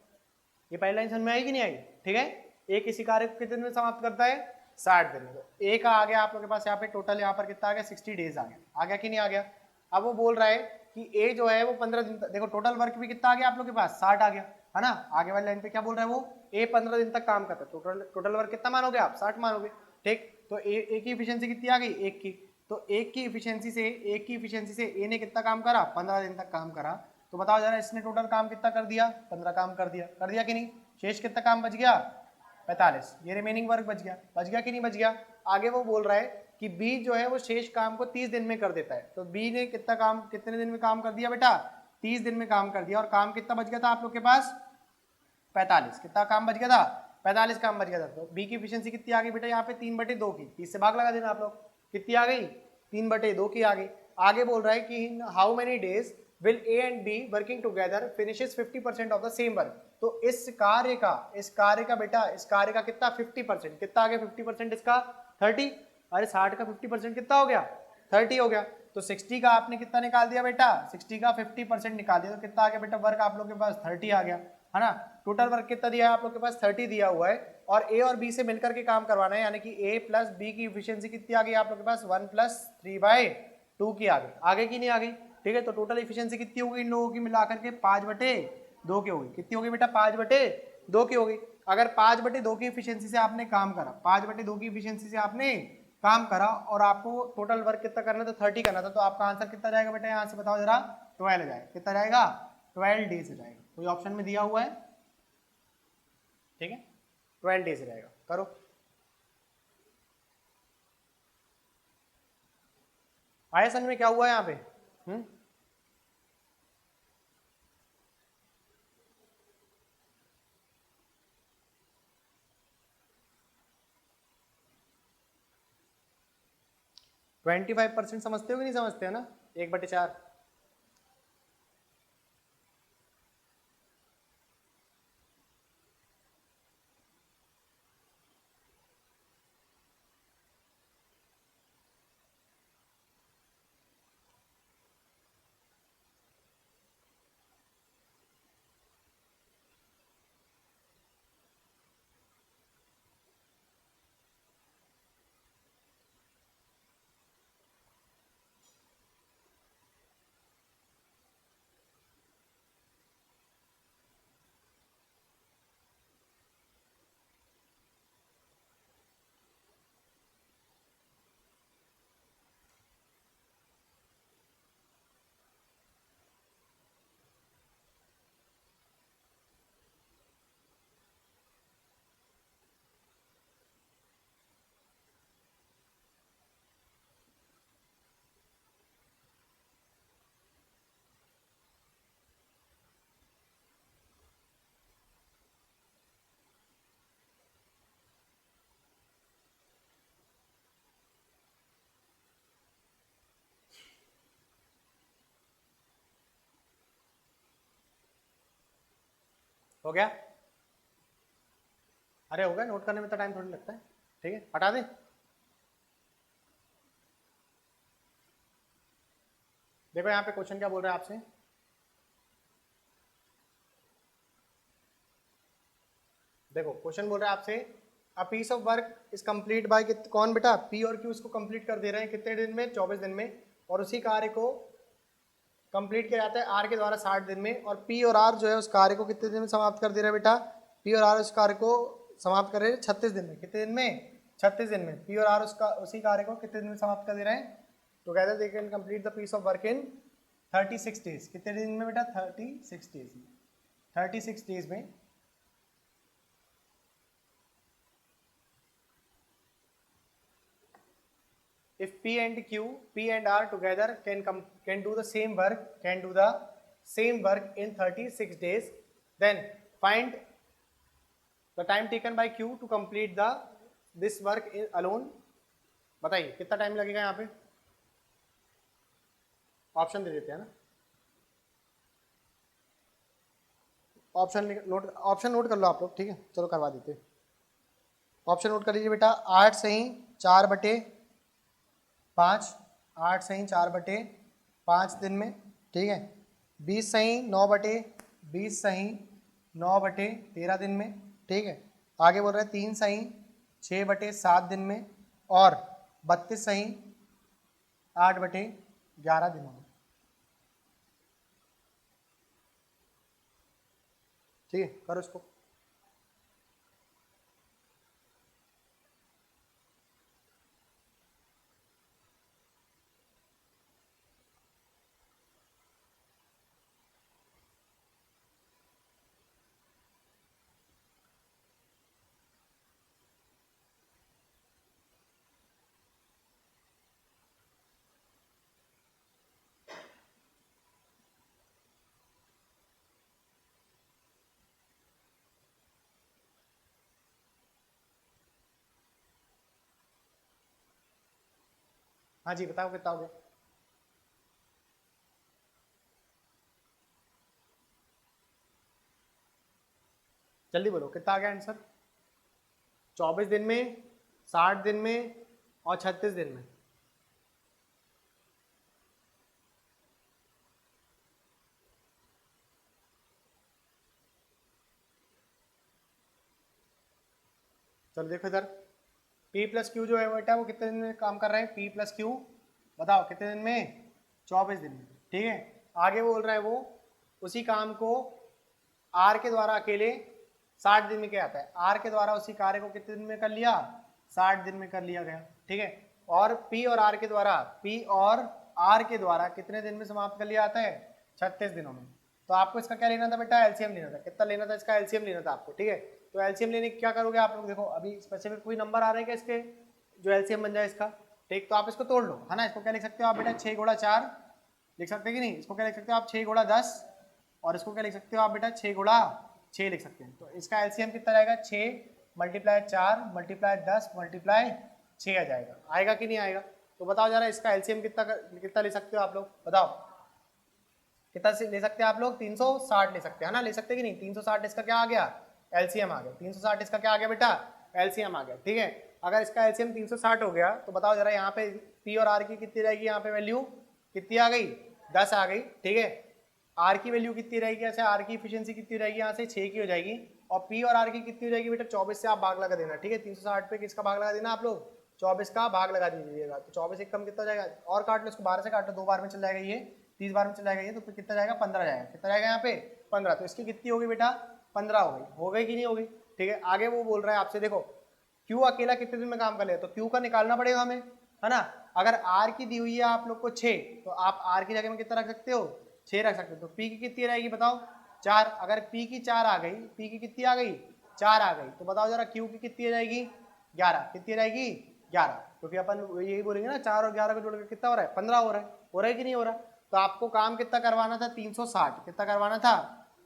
Speaker 1: ये पहली लाइन समझ में आई कि नहीं आई? ठीक है, एक इसी कार्य को कितने दिन में समाप्त करता है? 60 दिन में। तो ए का आ गया आप लोग के पास यहाँ पे, टोटल यहाँ पर कितना आ गया? 60 डेज आ गया कि नहीं आ गया? अब वो बोल रहा है कि ए जो है वो 15 दिन तक, देखो टोटल वर्क भी कितना आ गया आप लोग के पास? 60 आ गया, है ना? आगे वाली लाइन पे क्या बोल रहा है वो, ए 15 दिन तक काम करता है। टोटल वर्क कितना मानोगे आप? 60 मानोगे। ठीक, तो ए की इफिशियंसी कितनी आ गई? एक की। तो एक की इफिशियंसी से ए ने कितना काम करा? 15 दिन तक काम करा। तो बताओ जरा, इसने टोटल काम कितना कर दिया? 15 काम कर दिया कि नहीं? शेष कितना काम बच गया? 45। ये रिमेनिंग वर्क बच गया कि नहीं बच गया? आगे वो बोल रहा है कि बी जो है वो शेष काम को 30 दिन में कर देता है। तो बी ने कितना काम, कितने दिन में काम कर दिया बेटा? 30 दिन में काम कर दिया। और काम कितना बच गया था आप लोग के पास? 45। कितना काम बच गया था? 45 काम बच गया था। तो बी की एफिशिएंसी कितनी आ गई बेटा यहाँ पे? 3/2 की। 30 से भाग लगा देना आप लोग, कितनी आ गई? 3/2 की आ गई। आगे बोल रहा है कि how many days will A and be working together finishes 50% of the same work. तो इस कार्य का बेटा, इस कार्य का कितना? 50%। कितना आ गया 50% इसका? 30। अरे 60 का 50% कितना हो गया? 30 हो गया। तो 60 का आपने कितना निकाल दिया बेटा? 60 का 50% निकाल दिया। तो कितना आ गया बेटा वर्क आप लोग के पास? 30 आ गया, है ना? टोटल वर्क कितना दिया है आप लोग के पास? 30 दिया हुआ है। और ए और बी से मिलकर के काम करवाना है, यानी कि ए प्लस बी की इफिशियंसी कितनी आ गई आप लोग के पास? 1+3/2 की आ गई। आगे की नहीं आ गई? ठीक है, तो टोटल इफिशियंसी कितनी होगी इन लोगों की मिलाकर के? 5/2 की होगी। कितनी होगी बेटा? 5/2 की होगी। अगर 5/2 की इफिशियंसी से आपने काम करा, 5/2 की इफिशियंसी से आपने काम करा और आपको टोटल वर्क कितना करना था? 30 करना था। तो आपका आंसर कितना जाएगा बेटा? यहाँ से बताओ जरा। 12 जाएगा। कितना जाएगा? 12 डेज जाएगा। कोई ऑप्शन में दिया हुआ है? ठीक है, 12 डेज रहेगा। करो। आया समझ में क्या हुआ है यहाँ पे? 25% समझते हो कि नहीं समझते? है ना, 1/4। हो गया? अरे हो गया, नोट करने में तो टाइम थोड़ी लगता है। ठीक है, हटा दे। देखो यहाँ पे क्वेश्चन क्या बोल रहा है आपसे, देखो क्वेश्चन बोल रहा है आपसे a piece of work is complete by कौन बेटा, पी और क्यू इसको कंप्लीट कर दे रहे हैं कितने दिन में, 24 दिन में, और उसी कार्य को कंप्लीट किया जाता है आर के द्वारा 60 दिन में, और पी और आर जो है उस कार्य को कितने दिन में समाप्त कर दे रहे हैं बेटा, पी और आर उस कार्य को समाप्त कर रहे हैं 36 दिन में, कितने दिन में, 36 दिन में, पी और आर उसका उसी कार्य को कितने दिन में समाप्त कर दे रहे हैं, together they can complete the piece of work in 36 days, कितने दिन में बेटा, 36 डेज में, 36 डेज में। If P and Q, P and R together can do the same work in 36 days, then find the time taken by Q to complete this work alone. बताइए कितना टाइम लगेगा यहाँ पे, ऑप्शन दे देते हैं ना, ऑप्शन नोट कर लो आप लोग, ठीक है, चलो करवा देते हैं। ऑप्शन नोट कर लीजिए बेटा, 8 सही 4/5, 8 सही 4/5 दिन में, ठीक है, 20 सही 9/20 सही 9/13 दिन में, ठीक है, आगे बोल रहे हैं 3 सही 6/7 दिन में, और 32 सही 8/11 दिनों में, ठीक है, करो इसको। हाँ जी बताओ कितना हो गया, जल्दी बोलो कितना आ गया आंसर, 24 दिन में, 60 दिन में और 36 दिन में। चलो देखो इधर, P प्लस क्यू जो है बेटा वो कितने दिन में काम कर रहे हैं, P प्लस क्यू बताओ कितने दिन में, 24 दिन में, ठीक है। आगे बोल रहा है वो उसी काम को R के द्वारा अकेले 60 दिन में किया जाता है, R के द्वारा उसी कार्य को कितने दिन में कर लिया, 60 दिन में कर लिया गया, ठीक है। और P और R के द्वारा, P और R के द्वारा कितने दिन में समाप्त कर लिया जाता है, 36 दिनों में। तो आपको इसका क्या लेना था बेटा, एलसीएम लेना था, कितना लेना था इसका, एलसीएम लेना था आपको, ठीक है। तो एलसीएम लेने की क्या करोगे आप लोग, देखो अभी स्पेसिफिक कोई नंबर आ रहे हैं क्या इसके जो एलसीएम बन जाए इसका, ठीक, तो आप इसको तोड़ लो, है ना। इसको क्या लिख सकते हो आप बेटा, 6 गुणा 4 लिख सकते हैं कि नहीं, इसको क्या लिख सकते हो आप 6 गुणा 10, और इसको क्या लिख सकते हो आप बेटा 6 गुणा 6 लिख सकते हैं। तो इसका एलसीएम कितना जाएगा, 6 मल्टीप्लाई 4 मल्टीप्लाई 10 मल्टीप्लाई 6 आ जाएगा, आएगा कि नहीं आएगा। तो बताओ जरा इसका एलसीएम कितना ले सकते हो आप लोग, बताओ कितना ले सकते हैं आप लोग, 360 ले सकते हैं, है ना, ले सकते हैं कि नहीं, 360 इसका क्या आ गया, एलसीएम आ गया, 360 इसका क्या आ गया बेटा, एलसीएम आ गया, ठीक है। अगर इसका एलसीएम 360 हो गया तो बताओ जरा यहाँ पे पी और आर की कितनी रहेगी, यहाँ पे वैल्यू कितनी आ गई, 10 आ गई, ठीक है। आर की वैल्यू कितनी रहेगी, ऐसे आर की इफिशियंसी कितनी रहेगी, यहाँ से 6 की हो जाएगी, और पी और आर की कितनी हो जाएगी बेटा, 24 से आप भाग लगा देना, ठीक है। 360 पे किसका भाग लगा देना आप लोग, 24 का भाग लगा दीजिएगा, तो 24 एक कम कितना जाएगा, और काट लो इसको, 12 से काट लो, 2 बार में चल जाएगा ये, 30 बार में चल जाएगा ये, तो कितना जाएगा, 15 जाएगा, कितना जाएगा यहाँ पे 15, तो इसकी कितनी होगी बेटा, 15 हो गई कि नहीं होगी, ठीक है। आगे वो बोल रहा है आपसे, देखो क्यू अकेला कितने दिन में काम कर ले, तो क्यू का निकालना पड़ेगा हमें, है ना। अगर आर की दी हुई है आप लोग को 6, तो आप आर की जगह में कितना रख सकते हो, 6 रख सकते हो, तो पी की कितनी रहेगी बताओ, 4, अगर पी की 4 आ गई, पी की कितनी आ गई, 4 आ गई, तो बताओ जरा क्यू की कितनी रहेगी, 11, कितनी रहेगी 11, क्योंकि अपन यही बोलेंगे ना, 4 और 11 को जोड़कर कितना हो रहा है, 15 हो रहा है कि नहीं हो रहा। तो आपको काम कितना करवाना था, 360, कितना करवाना था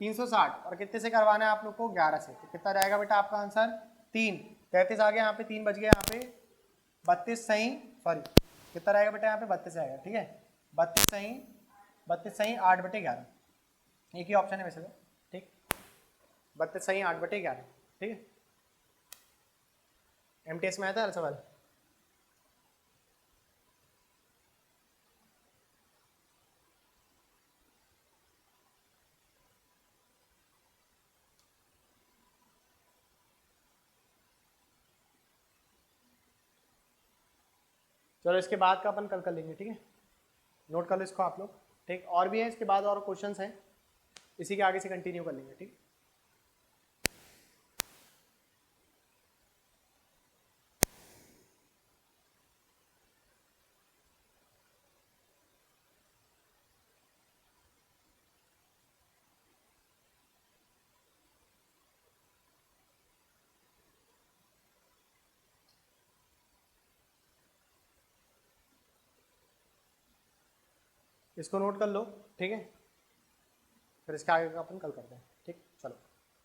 Speaker 1: 360, और कितने से करवाना है आप लोग को, 11 से, तो कितना रहेगा बेटा आपका आंसर 3, 33 आ गया, यहाँ पे 3 बच गया, यहाँ पे 32 सही, सॉरी कितना रहेगा बेटा यहाँ पे 32 आएगा, ठीक है, 32 सही 8/11, एक ही ऑप्शन है वैसे तो, ठीक, 32 सही 8/11, ठीक है। एमटीएस में आया था सवाल, चलो इसके बाद का अपन कल कर लेंगे, ठीक है। नोट कर लो इसको आप लोग, ठीक। और भी है इसके बाद और क्वेश्चंस हैं, इसी के आगे से कंटिन्यू कर लेंगे, ठीक। इसको नोट कर लो, ठीक है। फिर इसके आगे का अपन कल करते हैं, ठीक। चलो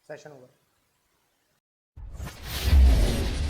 Speaker 1: सेशन ओवर।